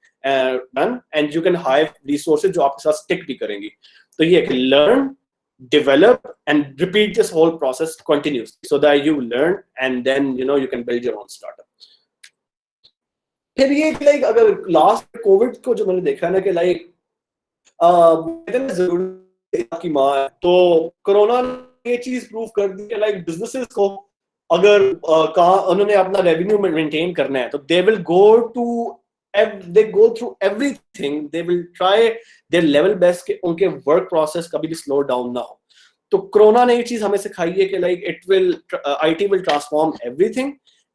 C: done and you can hire resources जो आपके साथ स्टिक भी करेंगी। तो ये कि learn, develop and repeat this whole process continuously so that you learn and then you can build your own startup. फिर ये लाइक अगर लास्ट कोविड को जो मैंने देखा ना कि लाइक जरूरी आपकी माँ है, तो कोरोना ने ये चीज प्रूव कर दी कि लाइक बिजनेसेस को अगर उन्होंने अपना रेवेन्यू मेंटेन करना है तो they will go through everything, they will try their level best कि उनके वर्क प्रोसेस कभी भी स्लो डाउन ना हो। तो कोरोना ने ये चीज हमें सिखाई है कि like IT will transform everything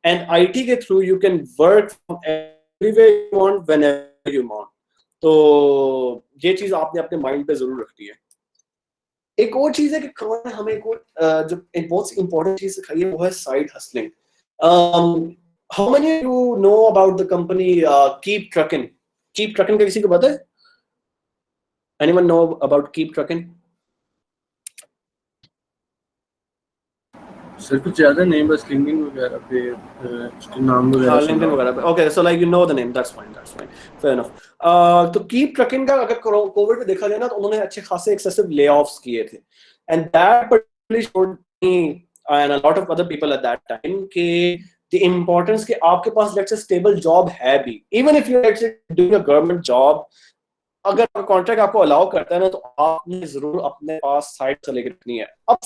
C: and IT के through you can work from everywhere you want whenever you want। तो ये चीज आपने अपने माइंड पे जरूर रखनी है। एक और चीज है कि कोरोना ने हमें जो बहुत इंपॉर्टेंट चीज सिखाई है वो है side hustling. How many of you know about the company Keep Truckin'? Keep Truckin' का किसी को पता है? Anyone know about Keep Truckin'?
A: Sir कुछ ज्यादा नहीं, बस लिंक्डइन वगैरह पे उसके नाम वगैरह
C: लिंक्डइन वगैरह पे। Okay, so like you know the name, that's fine, fair enough. तो कीप ट्रकिंग का अगर कोविड में देखा जाए ना तो उन्होंने अच्छे खासे एक्सेसिव ले ऑफ्स किए थे and that particularly showed me and a lot of other people at that time कि द इंपॉर्टेंस कि आपके पास लेट्स से स्टेबल जॉब है भी, even if you let's say doing a government job, अगर contract आपको allow करता है ना तो आपने जरूर अपने पास साइड हसल लेकर रखनी है। अब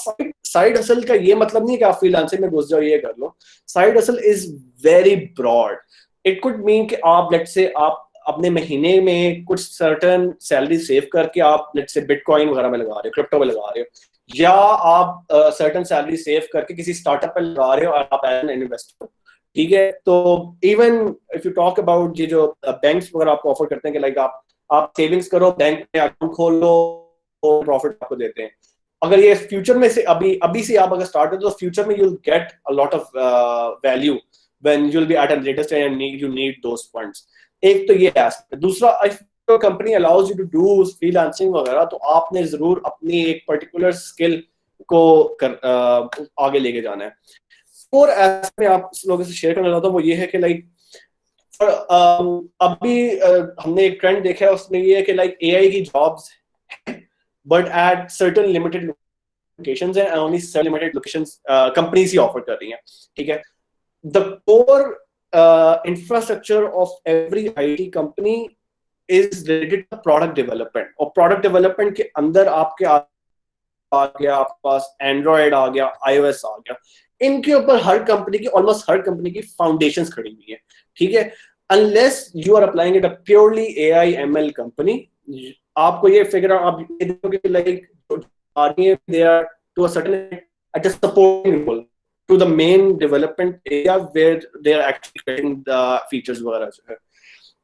C: साइड हसल का ये मतलब नहीं है कि आप फ्रीलांसिंग में घुस जाओ ये कर लो। Side hustle is very broad. It could mean कि आप लेट्स से आप अपने महीने में कुछ सर्टेन सैलरी सेव करके आप लेट्स से बिटकॉइन वगैरह में लगा रहे हो, क्रिप्टो में लगा रहे हो, या आप सर्टेन सैलरी सेव करके किसी स्टार्टअप पे लगा रहे हो और आप एज एन इन्वेस्टर। ठीक है, तो even if you talk about ये जो बैंक्स वगैरह आपको ऑफर करते हैं कि लाइक आप सेविंग्स करो, बैंक में अकाउंट खोल लो, तो प्रॉफिट आपको देते हैं। अगर ये फ्यूचर में से अभी से आप अगर स्टार्ट करो तो फ्यूचर में you will get a lot of value when you will be at a later stage and you need those funds. एक तो ये एस्पेक्ट। दूसरा, if company allows you to do freelancing वगैरह तो आपने जरूर अपनी एक पर्टिकुलर स्किल को आगे लेके जाना है। और ऐसे में आप लोगों से शेयर करना चाहता हूँ वो ये है कि लाइक अभी हमने एक ट्रेंड देखा है, उसमें ये है कि लाइक AI की jobs but at certain limited locations and only certain limited locations companies ही ऑफर कर रही हैं। ठीक है, the core infrastructure of every IT company is related to product development, और प्रोडक्ट डेवलपमेंट के अंदर आपके आ गया, आपके पास एंड्रॉयड आ गया, iOS आ गया, इनके ऊपर हर कंपनी की ऑलमोस्ट हर कंपनी की फाउंडेशंस खड़ी हुई है। ठीक है, unless you are applying it a purely AI ML company, आपको ये फिगर आप ये देखोगे like they are to a certain at a supporting role to the main development area where they are actually creating the features वगैरह जो है।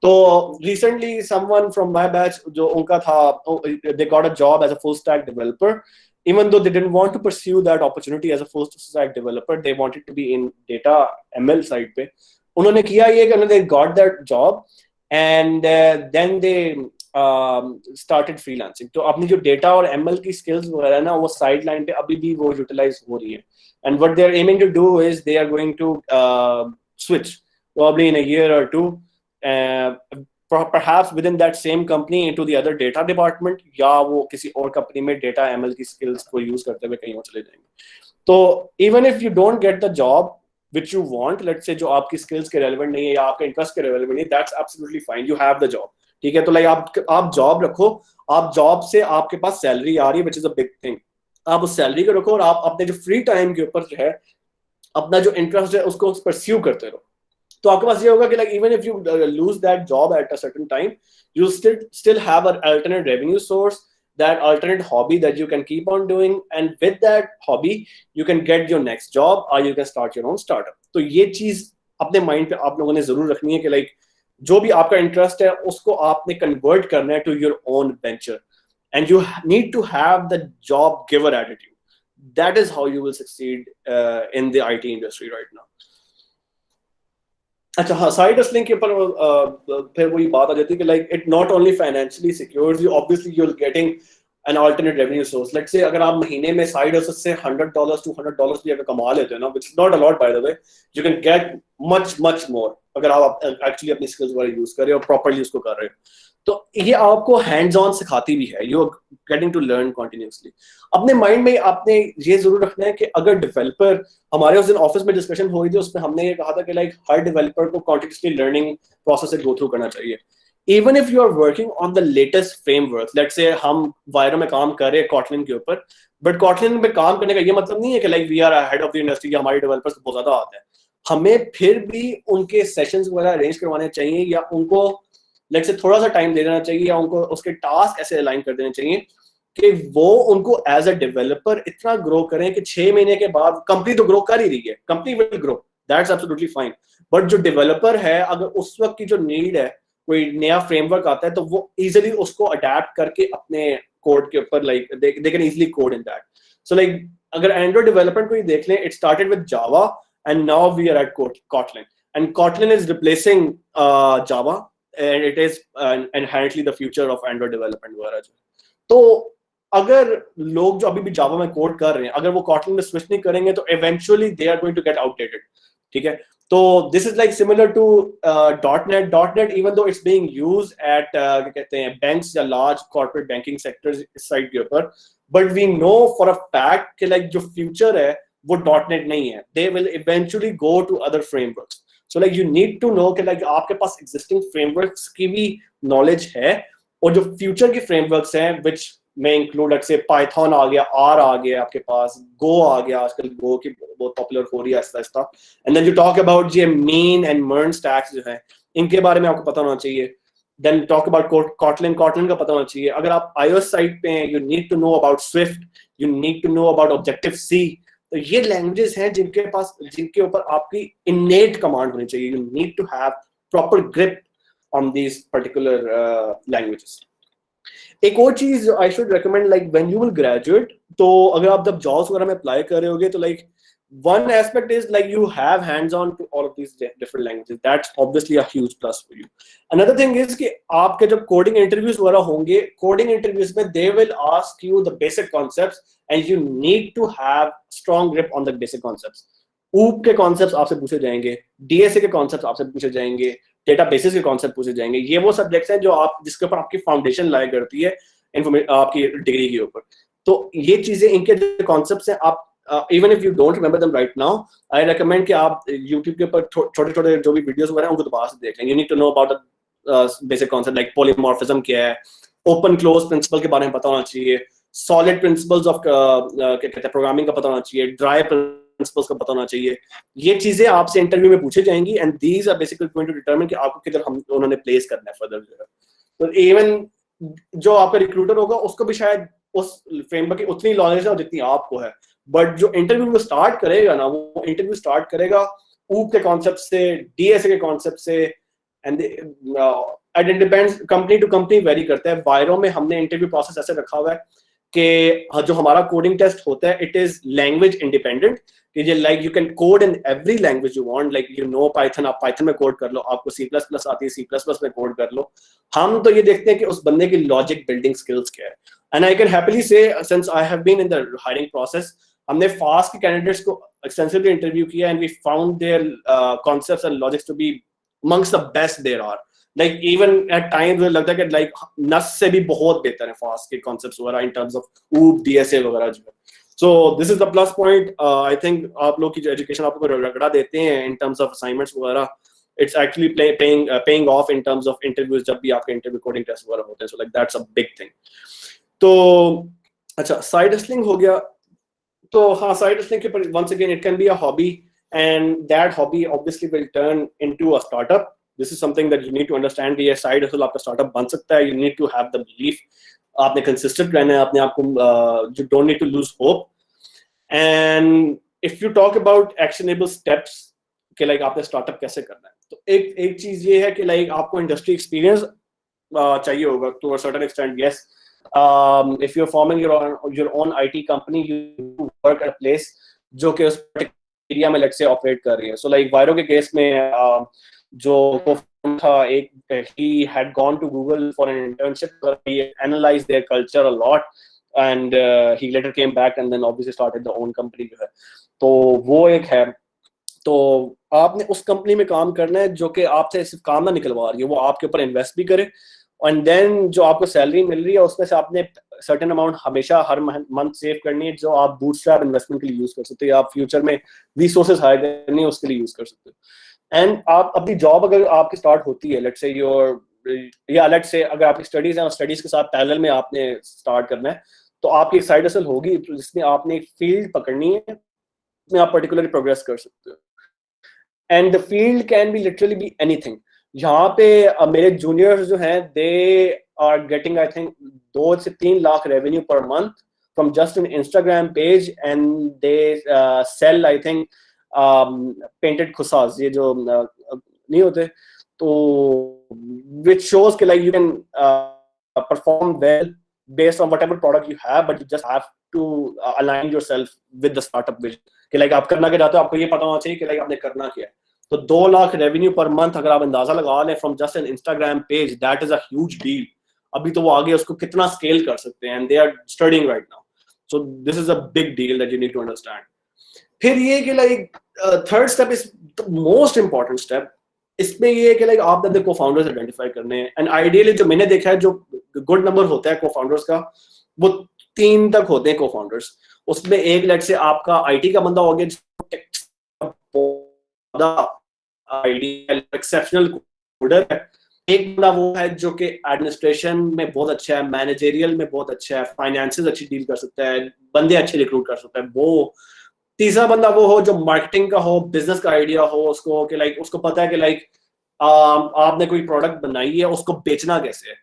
C: तो recently someone from my batch जो उनका था, they got a job as a full stack developer, even though they didn't want to pursue that opportunity as a full stack developer, they wanted to be in data ML side पे। उन्होंने किया ये कि उन्होंने got that job and then they started freelancing। तो अपनी जो data और ML की skills वगैरह ना वो साइड लाइन पे अभी भी वो यूटिलाइज हो रही है। and what they are aiming to do is they are going to switch probably in a year or two perhaps within that same company into the other data department, या वो किसी और कंपनी में data ML की skills को use करते हुए कहीं और चले जाएंगे। तो even if you don't get the job which you want, let's say जो आपकी स्किल्स के रेलेवेंट नहीं है या आपके इंटरेस्ट के रेलेवेंट नहीं, that's absolutely fine, you have the job. ठीक है, तो लाइक आप जॉब रखो, आप जॉब से आपके पास सैलरी आ रही है which is a big thing, आप उस सैलरी को रखो और आप अपने जो फ्री टाइम के ऊपर जो है अपना जो इंटरेस्ट है उसको परस्यू करते रहो। तो आपके पास ये होगा कि like even if you lose that job at a certain time, you still have an alternate revenue source, that alternate hobby that you can keep on doing, and with that hobby you can get your next job or you can start your own startup। तो ये चीज अपने mind पे आप लोगों ने जरूर रखनी है कि लाइक जो भी आपका इंटरेस्ट है उसको आपने कन्वर्ट करना है to your own venture, and you need to have the job giver attitude. that is how you will succeed in the IT industry right now. अच्छा हाँ, साइड हसलिंग के ऊपर फिर वही बात आ जाती है कि like it not only financially secures you, obviously you are getting an alternate revenue source. Let's say अगर आप महीने में साइड हसल से $100 $200 भी अगर कमा लेते हो ना, which is not a lot bye the way, you can get much more अगर आप एक्चुअली अपनी स्किल्स वगैरह यूज कर रहे हो और प्रॉपर्ली उसको कर रहे हो. तो ये आपको हैंड्स ऑन सिखाती भी है, you are getting to learn continuously. अपने माइंड में आपने ये जरूर रखना है कि अगर डेवलपर, हमारे उस दिन ऑफिस में डिस्कशन हुई थी, उसमें हमने ये कहा था कि लाइक हर डेवलपर को कॉन्टिन्यूसली लर्निंग प्रोसेस से गो थ्रू करना चाहिए. Even if you are working on the latest framework, let's say हम वायरो में काम कर रहे हैं कॉटलिन के ऊपर, बट कॉटलिन में काम करने का ये मतलब नहीं है कि like we are head of the industry, हमारे डेवलपर्स को बहुत ज्यादा आते हैं. हमें फिर भी उनके सेशंस वगैरह अरेंज करवाने चाहिए, या उनको लेट्स से थोड़ा सा टाइम दे देना चाहिए, या उनको उसके टास्क ऐसे अलाइन कर देने चाहिए कि वो उनको एज अ डेवलपर इतना ग्रो करें कि 6 महीने के बाद, कंपनी तो ग्रो कर ही रही है, company will grow, that's absolutely fine, but जो डेवलपर है अगर उस वक्त की जो नीड है, कोई नया फ्रेमवर्क आता है, तो वो इजीली उसको अडेप्ट करके अपने कोड के ऊपर like they can easily code in that. So like अगर एंड्रॉइड डेवलपमेंट को ही देख लें, it started with Java and now we are at Kotlin, and Kotlin is replacing Java, and it is inherently the future of Android development वगैरह. तो अगर लोग जो अभी भी जावा में कोड कर रहे हैं, अगर वो Kotlin में स्विच नहीं करेंगे तो eventually they are going to get outdated. ठीक है, तो this is like similar to .NET, even though it's being used at क्या कहते हैं banks या large corporate banking sectors इस साइड के ऊपर, but we know for a fact कि like जो future है वो .NET नहीं है. They will eventually go to other frameworks. So like you need to know कि like आपके पास existing frameworks की भी knowledge है, और जो future की frameworks हैं which may include let's say Python आ गया, R आ गया आपके पास, Go आ गया, आजकल Go की बहुत popular हो रही है Aahista Aahista. And then you talk about ये mean and MERN stacks जो हैं, इनके बारे में आपको पता होना चाहिए. Then talk about Kotlin का पता होना चाहिए. अगर आप iOS साइड पे हैं, you need to know about Swift, you need to know about Objective-C. तो ये लैंग्वेजेस हैं जिनके ऊपर आपकी इनेट कमांड होनी चाहिए. You need to have proper grip on these particular languages. एक और चीज I should recommend, like when you will graduate, तो अगर आप जब जॉब्स वगैरह में अप्लाई कर रहे होगे, तो like one aspect is like you have hands on to all of these different languages. That's obviously a huge plus for you. Another thing is कि आपके जब coding interviews वगैरह होंगे, coding interviews में they will ask you the basic concepts and you need to have strong grip on the basic concepts. OOP के concepts आपसे पूछे जाएंगे, DSA के concepts आपसे पूछे जाएंगे, databases के concepts पूछे जाएंगे. ये वो subjects हैं जो आप जिसके ऊपर आपकी foundation लाई करती है आपकी डिग्री के ऊपर. तो ये चीजें, इनके जो concepts हैं, आप even if you don't remember them right now, I recommend कि आप YouTube के ऊपर छोटे-छोटे जो भी वीडियोस वगैरह हैं उनको दोबारा से देख लें. You need to know about the basic concept like polymorphism क्या है, open close principle के बारे में पता होना चाहिए, solid principles of क्या कहते हैं प्रोग्रामिंग का पता होना चाहिए, dry principles का पता होना चाहिए. ये चीजें आपसे इंटरव्यू में पूछी जाएंगी and these are basically going to determine कि आपको किधर उन्होंने प्लेस करना है फर्दर. तो इवन जो आपका रिक्रूटर होगा उसको भी शायद उस फ्रेमवर्क की उतनी नॉलेज है जितनी आपको है, बट जो इंटरव्यू को स्टार्ट करेगा ना, वो इंटरव्यू स्टार्ट करेगा ऊप के कॉन्सेप्ट से, डीएसए के कॉन्सेप्ट से, and it depends, company to company vary करता है. वायरो में हमने इंटरव्यू प्रोसेस ऐसे रखा हुआ है कि जो हमारा कोडिंग टेस्ट होता है इट इज लैंग्वेज इंडिपेंडेंट, कि ये like you can code in every language you want, like you know Python, आप पाइथन में कोड कर लो, आपको C++ आती है C++ में कोड कर लो. हम तो ये देखते हैं कि उस बंदे की लॉजिक बिल्डिंग स्किल्स क्या है. And I can happily say since I have been in the hiring process, हमने फास्ट के कैंडिडेट्स को एक्सटेंसिवली इंटरव्यू किया and we found their concepts and logics to be amongst the best there are. Like even at times मुझे लगता है कि like नस से भी बहुत बेहतर है फास्ट के कॉन्सेप्ट्स वगैरह इन टर्म्स ऑफ ऊप, डीएसए वगैरह जो है. सो this is the plus point. I think आप लोग की जो एजुकेशन आपको रगड़ा देते हैं इन टर्म्स ऑफ असाइनमेंट्स वगैरह, it's actually paying off in terms of interviews जब भी आपके इंटरव्यू कोडिंग टेस्ट वगैरह होते हैं. So like that's a big thing. तो अच्छा, साइड हसलिंग हो गया. तो हाँ, साइड हसलिंग के ऊपर once again it can be a hobby and that hobby obviously will turn into a startup. This is something that you need to understand. ये side hustle आपका स्टार्टअप बन सकता है. You need to have the belief. आपने consistent रहना है अपने आप को. You don't need to lose hope. And if you talk about actionable steps कि like आपने स्टार्टअप कैसे करना है, तो एक चीज ये है कि like आपको इंडस्ट्री एक्सपीरियंस चाहिए होगा to a certain extent. Yes, if you're forming your own IT company, you work at a place जो कि उस एरिया में लेट्स से ऑपरेट कर रही है. So like वायरो के केस में जो co-founder था, एक he had gone to Google for an internship, but he analyzed their culture a lot and he later came back and then obviously started the own company जो है. तो वो एक है. तो आपने उस कंपनी में काम करना है जो कि आपसे सिर्फ काम ना निकलवा रही है, वो आपके ऊपर इन्वेस्ट भी करे, एंड देन जो आपको सैलरी मिल रही है उसमें से आपने सर्टेन अमाउंट हमेशा हर मंथ सेव करनी है, जो आप बूटस्ट्रैप इन्वेस्टमेंट के लिए यूज कर सकते हो, आप फ्यूचर में रिसोर्सेज हायर करनी है उसके लिए यूज कर सकते हो. एंड आप अपनी जॉब अगर आपकी स्टार्ट होती है लेट्स से लेट्स से अगर आपकी स्टडीज हैं और स्टडीज के साथ पैरेलल में आपने स्टार्ट करना है, तो आपकी एक साइड हसल होगी जिसमें आपने एक फील्ड पकड़नी है जिसमें आप पर्टिकुलरली प्रोग्रेस कर सकते हो. And the field can be literally be anything. यहाँ पे मेरे जूनियर्स जो हैं they are getting I think 2 से 3 lakh revenue per month from just an Instagram page, and they sell I think painted खुसास, ये जो नहीं होते, तो विच शोज के like you can perform well based on whatever product you have, but you just have to align yourself with the startup vision कि like आप करना क्या चाहते हो, आपको ये पता होना चाहिए कि like आपने करना क्या है. तो 2 लाख रेवेन्यू पर मंथ अगर आप अंदाजा लगा लें from just an Instagram page, that is a huge deal. अभी तो वो आगे उसको कितना स्केल कर सकते हैं, and they are studying right now. So this is a big deal that you need to understand. फिर ये कि like third step is the most important step. इसमें ये है कि लाइक आप अपने को-फाउंडर्स आइडेंटिफाई करने हैं, एंड आइडियली जो मैंने देखा है जो गुड नंबर होता है को-फाउंडर्स का, वो 3 तक होते हैं को-फाउंडर्स. उसमें एक लेट से आपका आईटी का बंदा हो गया, एक्सेप्शनल कोडर है. एक बंदा वो है जो कि एडमिनिस्ट्रेशन में बहुत अच्छा है, मैनेजरियल में बहुत अच्छा है, फाइनेंसेस अच्छी डील कर सकता है, बंदे अच्छे रिक्रूट कर सकता है. वो तीसरा बंदा वो हो जो मार्केटिंग का हो, बिजनेस का आइडिया हो उसको, कि लाइक उसको पता है कि लाइक आपने कोई प्रोडक्ट बनाई है उसको बेचना कैसे है.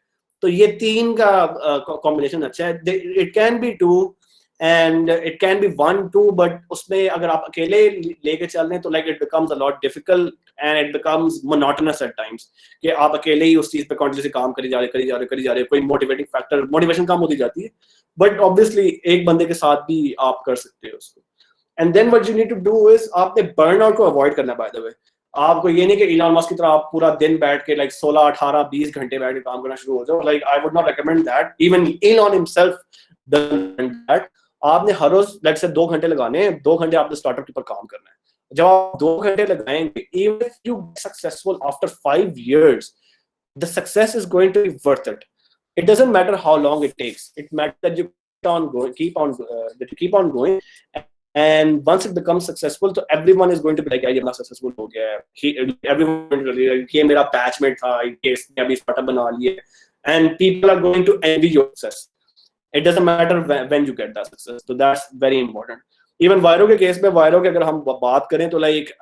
C: तो ये 3 का कॉम्बिनेशन अच्छा है. It can be 2 and it can be 1-2, but उसमें अगर आप अकेले लेके चल रहे हैं तो like it becomes a lot difficult and it becomes monotonous at times, कि आप अकेले ही उस चीज पे कंटिन्यूअसली काम करी जा रहे, कोई मोटिवेटिंग फैक्टर, मोटिवेशन कम होती जाती है. बट ऑब्वियसली एक बंदे के साथ भी आप कर सकते हो उसको. And then what you need to do is आपने burnout को avoid करना. by the way, आपको ये नहीं कि इलॉन मस्क की तरह आप पूरा दिन बैठ के like 16, 18, 20 घंटे बैठ के काम करना शुरू हो जाओ. Like I would not recommend that. Even Elon himself doesn't that. आपने हर रोज let's say 2 घंटे लगाने हैं, 2 घंटे आपने स्टार्टअप के ऊपर काम करना है. जब आप 2 घंटे लगाएंगे, even if you get successful after 5 years, the success is going to be worth it. It doesn't matter how long it takes. It matters that you keep on going. And once it becomes successful, so everyone is going to be like, "Yeah, successful हो गया है." Everyone ये मेरा batchmate था, ये इसने अभी startup बना लिया, and people are going to envy your success. It doesn't matter when you get that success. So that's very important. Even वायरो के केस में, वायरो के अगर हम बात करें तो like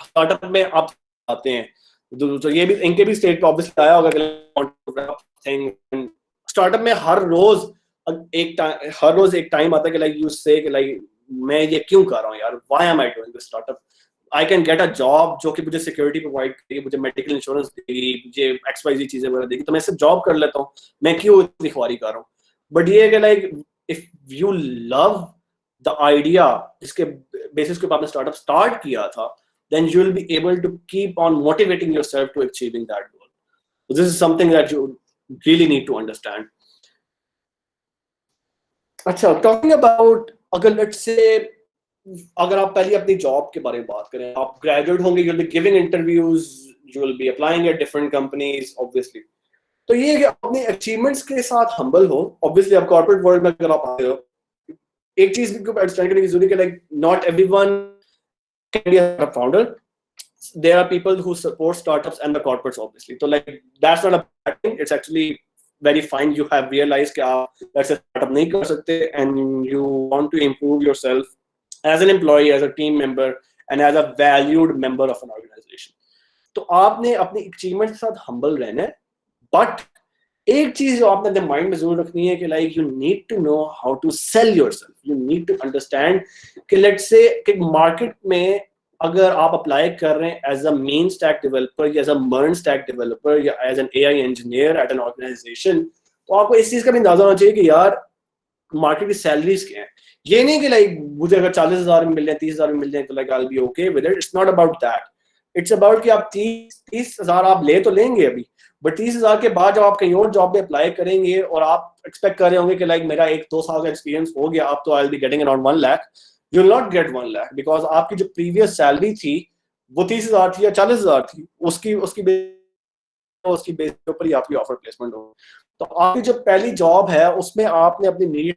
C: startup में आप आते हैं, तो ये भी इनके भी स्टेज पे ऑब्वियसली आया होगा कि स्टार्टअप में हर रोज एक टाइम आता है कि लाइक यू से कि लाइक मैं ये क्यों कर रहा हूँ यार, why am I doing this startup. I can get a job जो कि मुझे सिक्योरिटी प्रोवाइड करेगी, मुझे मेडिकल इंश्योरेंस देगी, मुझे XYZ चीजें वगैरह देगी, तो मैं सिर्फ जॉब कर लेता हूँ, मैं क्यों इतनी ख्वारी कर रहा हूँ. बट ये है कि like if you love the idea जिसके बेसिस के ऊपर आपने स्टार्टअप स्टार्ट किया था, then you will be able to keep on motivating yourself to achieving that goal. So this is something that you really need to understand. अच्छा, talking about अगर let's say अगर आप पहले अपनी जॉब के बारे में बात करें, आप ग्रेजुएट होंगे, you'll be giving interviews, you will be applying at different companies obviously. तो ये कि अपने अचीवमेंट्स के साथ हम्बल हो. ऑब्वियसली आप कॉर्पोरेट वर्ल्ड में अगर आप आते हो, एक चीज भी अंडरस्टैंड करने की जरूरत है कि like not everyone can be a founder. There are people who support startups and the corporates obviously. So like that's not a bad thing. It's actually very fine. You have realized कि आप let's say startup नहीं कर सकते and you want to improve yourself as an employee, as a team member and as a valued member of an organization. तो आपने अपनी achievements के साथ humble रहना है. But एक चीज जो आपने अपने माइंड में जरूर रखनी है कि like you need to know how to sell yourself. You need to understand कि लेट्स से कि मार्केट में अगर आप अप्लाई कर रहे हैं as a MEAN stack developer या as a MERN stack developer या as an AI engineer at an organization, तो आपको इस चीज का भी अंदाजा होना चाहिए कि यार मार्केट की सैलरीज क्या है। ये नहीं कि लाइक मुझे अगर 40,000 में मिल जाए 30,000 में मिल जाए तो like I will be okay with it, it's not about that. It's about कि आप 30,000 आप ले तो लेंगे अभी, बट 30,000 के बाद जब आप कहीं और जॉब में अप्लाई करेंगे और आप एक्सपेक्ट कर रहे होंगे कि लाइक मेरा 1-2 साल का एक्सपीरियंस हो गया अब तो I will be getting around 1 lakh, you will not gate 1 lakh because आपकी जो प्रीवियस सैलरी थी वो 30,000 थी या 40,000 थी, उसकी बेस के ऊपर ही आपकी ऑफर प्लेसमेंट हो। तो आपकी जो पहली जॉब है उसमें आपने अपनी नीड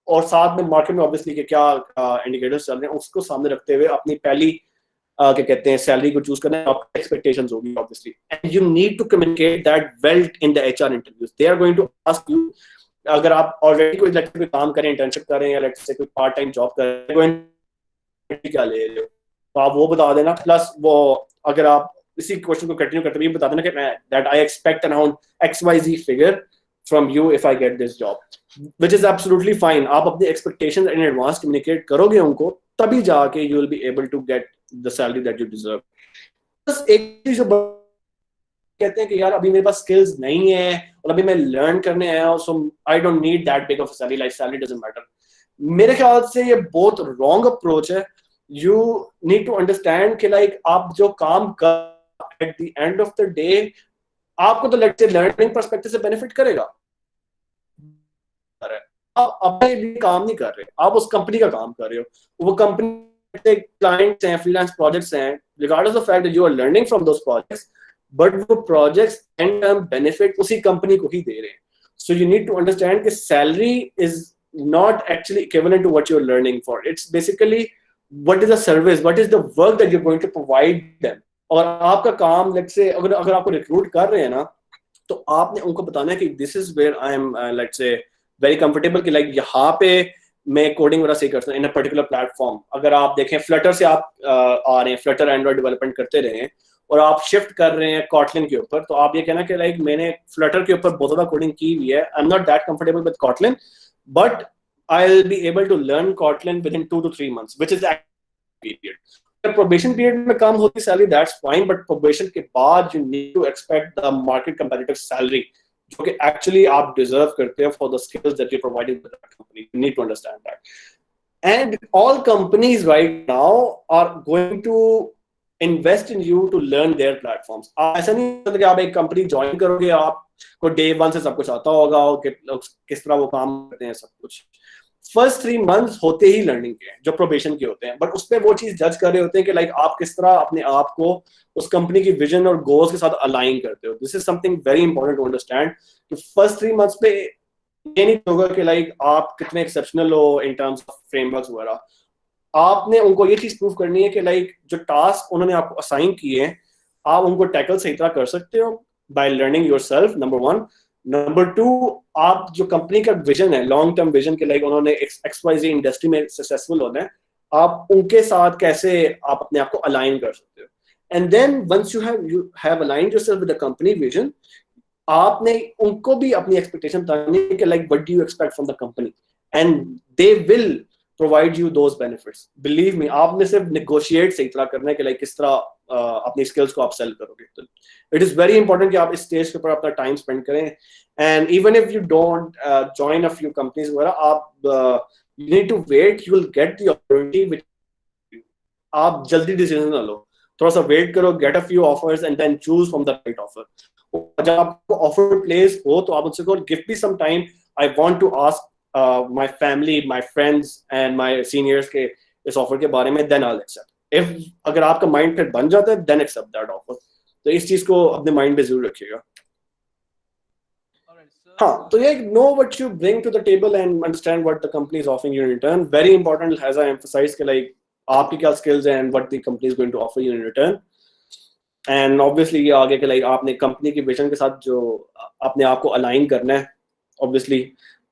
C: और साथ में मार्केट में ऑब्वियसली क्या इंडिकेटर्स चल रहे हैं उसको सामने रखते हुए अपनी पहली क्या कहते हैं सैलरी को चूज करना है, आपकी एक्सपेक्टेशंस होगी obviously, and you need to communicate that well in the HR interviews. They are going to ask you, अगर आप ऑलरेडी कोई काम करें, इंटर्नशिप करें या लेट्स से कोई पार्ट टाइम जॉब करें, क्या ले रहे हो तो आप वो बता देना, प्लस वो अगर आप इसी क्वेश्चन को कंटिन्यू करते हुए बता देना कि that I expect around XYZ figure from you if I get this job, which is absolutely fine. आप अपनी एक्सपेक्टेशंस इन एडवांस कम्युनिकेट करोगे उनको, तभी जाके you will be able to get the salary that you deserve. बस एक चीज जो कहते हैं कि यार अभी मेरे पास स्किल्स नहीं है और अभी मैं लर्न करने आया हूं, so I don't need that big of salary, like salary doesn't matter. मेरे ख्याल से ये बहुत रॉन्ग अप्रोच है। यू नीड टू अंडरस्टैंड कि लाइक आप जो काम कर at the end of the day आपको तो लेट्स से लर्निंग पर्सपेक्टिव से बेनिफिट करेगा। आप अपने लिए काम नहीं कर रहे, आप उस कंपनी का काम कर रहे हो, वो कंपनी क्लाइंट्स हैं, फ्रीलांस प्रोजेक्ट्स हैं, regardless of fact that you are learning from those projects, but वो प्रोजेक्ट्स एंड टर्म बेनिफिट उसी कंपनी को ही दे रहे हैं। So you need to understand कि salary is not actually equivalent to what you're learning for. It's basically what is the service, what is the work that you're going to provide them. और आपका काम let's say अगर आपको recruit कर रहे हैं ना, तो आपने उनको बताना है कि this is where I am let's say very comfortable, कि like यहाँ पे मैं कोडिंग वगैरह से करता हूँ इन अ पर्टिकुलर प्लेटफॉर्म। अगर आप देखें फ्लटर से आप आ रहे हैं, फ्लटर एंड्रॉइड डेवलपमेंट करते रहे हैं और आप शिफ्ट कर रहे हैं कॉटलिन के ऊपर, तो आप ये कहना कि लाइक मैंने फ्लटर के ऊपर बहुत ज्यादा कोडिंग की हुई है, I am not that comfortable with Kotlin, but I'll be able to learn Kotlin within 2 to 3 months, which is the period. Probation period में काम होती salary, that's fine, but probation के बाद you need to expect the market competitive salary, जो कि actually आप deserve करते हो for the skills that you're providing to that company. You need to understand that. And all companies right now are going to invest in you to learn their platforms. ऐसा नहीं होता कि आप एक company join करोगे आपको day 1 से सब कुछ आता होगा और किस तरह वो काम करते हैं सब कुछ। फर्स्ट 3 मंथ्स होते ही लर्निंग के हैं जो प्रोबेशन के होते हैं, बट उस पर वो चीज जज कर रहे होते हैं कि लाइक आप किस तरह अपने आप को उस कंपनी की विजन और गोल्स के साथ अलाइन करते हो। This is something very important to understand कि फर्स्ट 3 मंथ्स पे ये नहीं होगा कि लाइक आप कितने एक्सेप्शनल हो इन टर्म्स ऑफ फ्रेमवर्क्स वगैरह। आपने उनको ये चीज प्रूव करनी है कि लाइक जो टास्क उन्होंने आपको असाइन किए हैं आप उनको टैकल सही तरह कर सकते हो by learning yourself, number 1। Number 2, आप जो कंपनी का विजन है, लॉन्ग टर्म विजन के लाइक उन्होंने XYZ इंडस्ट्री में सक्सेसफुल होना है, आप उनके साथ कैसे आप अपने आप को अलाइन कर सकते हो। And then once you have aligned yourself with the company vision, आपने उनको भी अपनी एक्सपेक्टेशन बतानी है कि like what do you expect from the company, and they will provide you those benefits. Believe me, आपने सिर्फ नेगोशिएट सही तरह करना है कि लाइक किस तरह अपनी स्किल्स को आप सेल करोगे। तो इट इज वेरी इंपॉर्टेंट कि आप इस स्टेज के ऊपर अपना टाइम स्पेंड करें, and even if you don't join a few companies वगैरह, आप you need to wait, you will get the opportunity which आप जल्दी डिसीजन ना लो, थोड़ा सा वेट करो, get a few offers and then choose from the right offer. जब आपको ऑफर प्लेस हो तो आप उनसे कहो give me some time, I want to ask my family, my friends and my seniors के इस ऑफर के बारे में, then I'll accept. If अगर आपका माइंड फिट बन जाता है then accept that offer. तो इस चीज को अपने माइंड पे जरूर रखिएगा। हाँ, तो ये know what you bring to the table and understand what the company is offering you in return. Very important, as I emphasized कि like आपकी क्या skills हैं and what the company is going to offer you in return. And obviously ये आगे के like आपने company की vision के साथ जो अपने आप को अलाइन करना है, obviously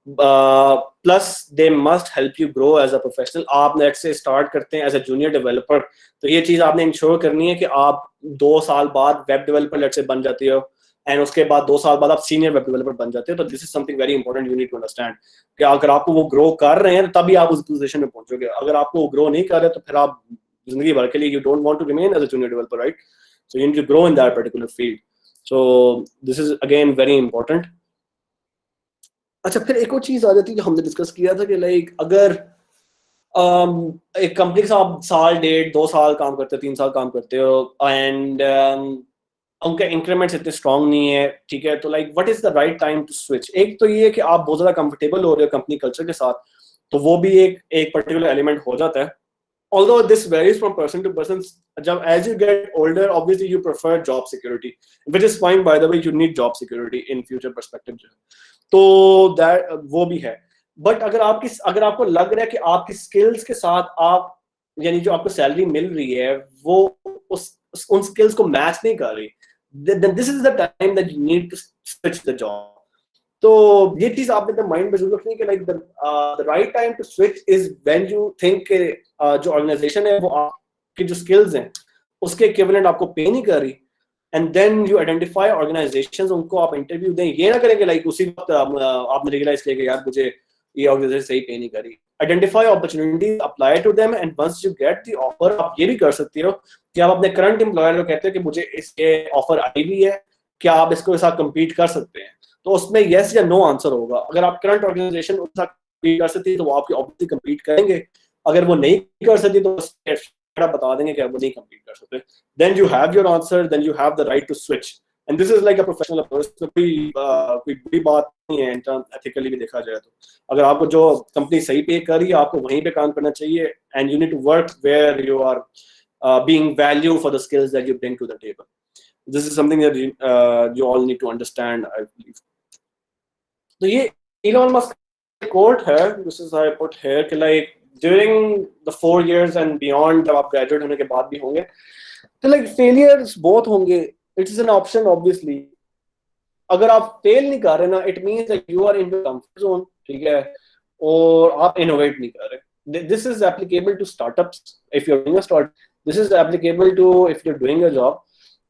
C: plus they must help you grow as a professional. आप नेट से स्टार्ट करते हैं एज अ जूनियर डेवलपर, तो ये चीज आपने इंश्योर करनी है कि आप 2 साल बाद वेब डेवलपर लेट से बन जाती हो, एंड उसके बाद 2 साल बाद आप सीनियर वेब डेवलपर बन जाते हो। तो this is something very important, you need to understand कि अगर आपको वो ग्रो कर रहे हैं तभी आप उस पोजीशन में पहुंचोगे। अगर आपको वो ग्रो नहीं कर रहे तो फिर आप जिंदगी भर के लिए you don't want to remain as a junior developer, right? So you need to grow in that particular field. So this is again very important. अच्छा, फिर एक और चीज आ जाती है जो हमने डिस्कस किया था कि लाइक अगर एक कंपनी के साथ आप साल 1.5 2 साल काम करते हो, 3 साल काम करते हो एंड उनके इंक्रीमेंट्स इतने स्ट्रांग नहीं है, ठीक है, तो like what is the right time to switch? एक तो ये कि आप बहुत ज्यादा कंफर्टेबल हो रहे हो कंपनी कल्चर के साथ, तो वो भी एक पर्टिकुलर एलिमेंट हो जाता है, although this varies from person to person. जब as you get older, obviously you prefer job security, which is fine, by the way. You need job security in future perspective जो है, तो that वो भी है. बट अगर आपको लग रहा है कि आपकी स्किल्स के साथ आप, यानी जो आपको सैलरी मिल रही है वो उन स्किल्स को मैच नहीं कर रही, then this is the time that you need to switch the job. तो ये चीज आपने अपने माइंड में जरूर रखनी है कि like the right time to switch is when you think के जो ऑर्गेनाइजेशन है वो आपकी जो स्किल्स हैं उसके इक्विवेलेंट आपको पे नहीं कर रही, and then you identify organisations, उनको आप इंटरव्यू दें, ये ना करें कि लाइक उसी वक्त आपने रियलाइज किया कि यार मुझे ये ऑर्गेनाइजेशन सही पे नहीं कर रही. Identify opportunities, apply to them, and once you get the offer, आप ये भी कर सकती हो कि आप अपने करंट एम्प्लॉयर को कहते हो कि मुझे इसके ऑफर आई हुई है, क्या आप इसको साथ कम्पीट कर सकते हैं, तो उसमें यस या नो आंसर होगा. अगर आप करंट ऑर्गेनाइजेशन उनके साथ कम्पीट कर सकती है तो वो आपकी ऑब्वियसली कम्पीट करेंगे, अगर वो नहीं कर सकती तो बता देंगे कि वो नहीं कम्पीट कर सकते. Then you have your answer, then you have the right to switch, and this is like a professional approach. कोई बुरी बात नहीं है, एथिकली भी देखा जाए तो. अगर आपको जो कंपनी सही पे कर रही है आपको वहीं पे काम करना चाहिए, and you need to work where you are being valued for the skills that you bring to the table. This is something that you all need to understand, I believe. तो ये Elon Musk quote है, this is I put here कि like during the 4 years and beyond, जब आप graduate होने के बाद भी होंगे तो like failures बहुत होंगे. It is an option obviously. अगर आप fail नहीं कर रहे ना, it means that you are in your comfort zone, ठीक है, और आप innovate नहीं कर रहे. This is applicable to startups if you're doing a startup. This is applicable to if you're doing a job.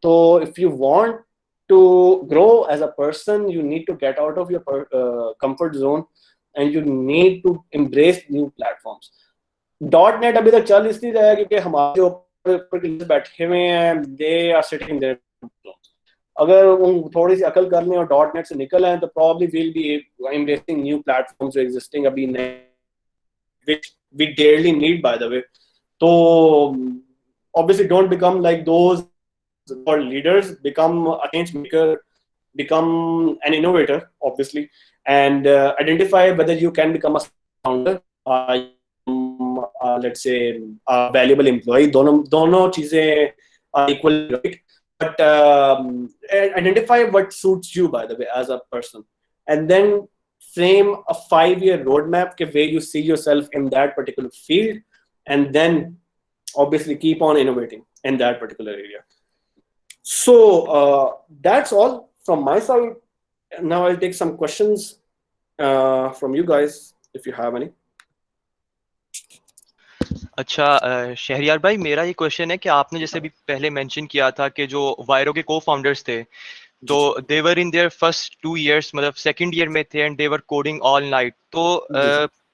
C: So if you want to grow as a person, you need to get out of your comfort zone and you need to embrace new platforms. .NET अभी तक चल इसलिए रहा है क्योंकि हमारे ऊपर बैठे हुए हैं, they are sitting there. अगर उन थोड़ी सी अकल कर लें और .NET से निकल आए तो probably we'll be embracing new platforms existing अभी नए, which we dearly need, by the way. So obviously don't become like those or leaders, become a change maker, become an innovator obviously, and identify whether you can become a founder, let's say a valuable employee. दोनों चीजें are equally right, but identify what suits you, by the way, as a person, and then frame a 5-year roadmap where you see yourself in that particular field, and then obviously keep on innovating in that particular area. So that's all from my side. Now I'll take some questions from you guys if you have any.
D: अच्छा शहरियार भाई, मेरा ये question है कि आपने जैसे अभी पहले मेंशन किया था कि जो वायरो के को फाउंडर्स थे तो दे वर इन देयर फर्स्ट 2 years, मतलब सेकंड ईयर में थे and they were coding all night. तो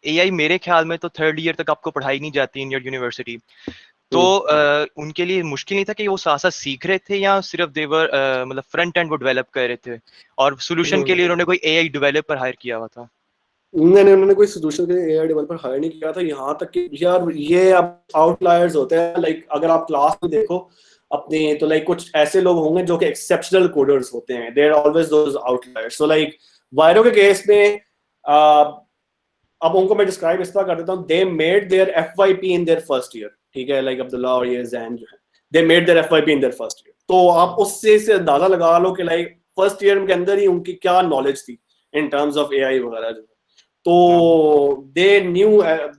D: एआई मेरे ख्याल में तो 3rd year तक आपको पढ़ाई नहीं जाती इन योर यूनिवर्सिटी. तो उनके लिए मुश्किल नहीं था कि वो साथ साथ सीख रहे थे या सिर्फ दे वर मतलब फ्रंट एंड वो डेवलप कर रहे थे और सोल्यूशन के लिए उन्होंने कोई एआई डेवलपर हायर किया हुआ था?
C: नहीं, उन्होंने कोई सोल्यूशन के लिए एआई डेवलपर हायर नहीं किया था. यहाँ तक कि यार ये अब आउटलायर्स होते हैं. लाइक अगर आप क्लास में देखो अपने तो लाइक कुछ ऐसे लोग होंगे जो कि एक्सेप्शनल कोडर्स होते हैं. There are always those outliers. So like वायरो के केस में अब उनको मैं डिस्क्राइब इस तरह कर देता हूँ. They made their FYP in their first year, ठीक है, लाइक अब्दुल्ला और ये जैन जो है, they made their FYP in their first year. तो आप उससे से अंदाजा लगा लो कि लाइक फर्स्ट ईयर के अंदर ही उनकी क्या नॉलेज थी इन टर्म्स ऑफ एआई वगैरह जो. तो they knew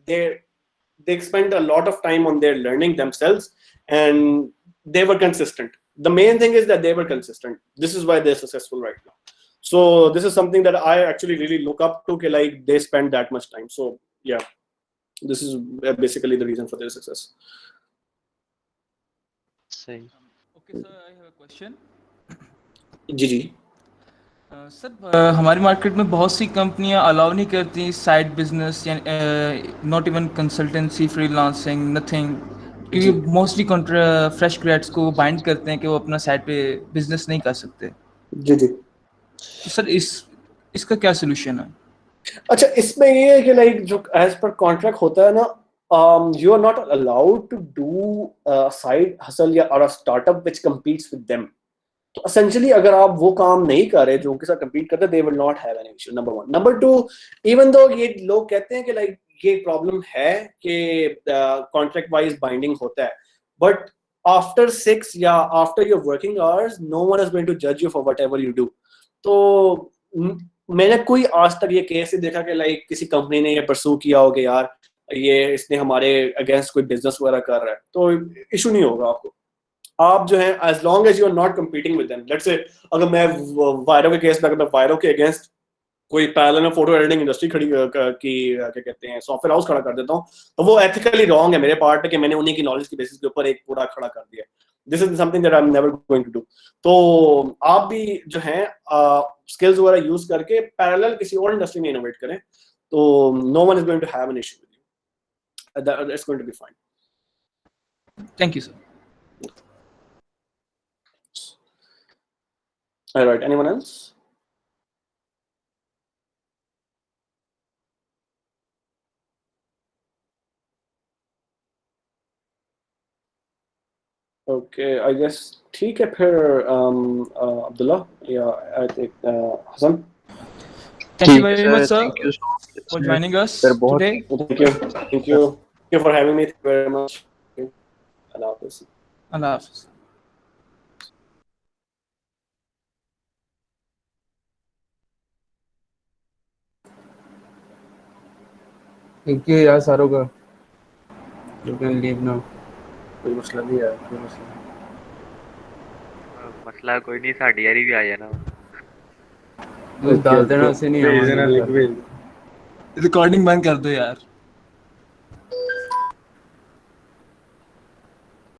C: they spent a lot of time on their learning themselves and they were consistent. The main thing is that they were consistent. This is why they're successful right now. So this is something that I actually really look up to, like they spend that much time. So yeah, this is basically the reason for their success.
D: सही.
E: Okay sir, I have a question.
C: जी
E: sir हमारी market में बहुत सी कंपनियां allow नहीं करती side business या not even consultancy, freelancing, nothing, क्योंकि मोस्टली फ्रेश ग्रेड्स को बाइंड करते हैं कि वो अपना साइड पे बिजनेस नहीं कर सकते.
C: जी.
E: तो सर इसका क्या सोल्यूशन है?
C: अच्छा, इसमें ये है कि लाइक जो एज पर कॉन्ट्रैक्ट होता है ना, you are not allowed to do a side hustle या or a startup which competes with them. तो essentially अगर आप वो काम नहीं कर रहे जो उनके साथ compete करते, they will not have any issue. Number one. Number two, even though ये लोग कहते हैं कि like ये प्रॉब्लम है कि कॉन्ट्रैक्ट वाइज बाइंडिंग होता है, बट आफ्टर 6 या after your working hours no one is going to जज you for whatever you do. तो मैंने कोई आज तक ये केस नहीं देखा कि लाइक किसी कंपनी ने ये परसू किया हो कि यार ये इसने हमारे अगेंस्ट कोई बिजनेस वगैरह कर रहा है, तो इशू नहीं होगा आपको. आप जो है as long as you are not competing with them. Let's say अगर मैं वायरो के केस में, अगर मैं वायरो के अगेंस्ट कोई पैरेलल में फोटो एडिटिंग इंडस्ट्री खड़ी की क्या कहते हैं सॉफ्टवेयर हाउस खड़ा कर देता हूँ, तो वो एथिकली रॉन्ग है मेरे पार्ट पे कि मैंने उन्हीं की नॉलेज की बेसिस के ऊपर एक पूरा खड़ा कर दिया. This is something that I am never going to do. तो आप भी जो है स्किल्स वगैरह यूज करके पैरेलल किसी और इंडस्ट्री में इनोवेट करें, तो no one is going to have an issue with you. It's going to be fine.
E: Thank you, sir.
C: All right, anyone else? Okay, I guess ठीक है फिर अब्दुल्ला या I think Hasan.
E: Thank you very much, sir,
D: Thank you so much
E: for joining us
D: Sir, बहुत
E: today.
C: Thank you for having me. Thank you very much. Allah Hafiz.
E: Allah Hafiz.
A: Thank you यार सारों का. You can leave now. कोई मसला नहीं है, कोई मसला नहीं.
F: मसला कोई नहीं, साड़ी यारी भी आ जाना.
A: डाल देना से नहीं आवाज़.
E: रिकॉर्डिंग बंद कर दो यार.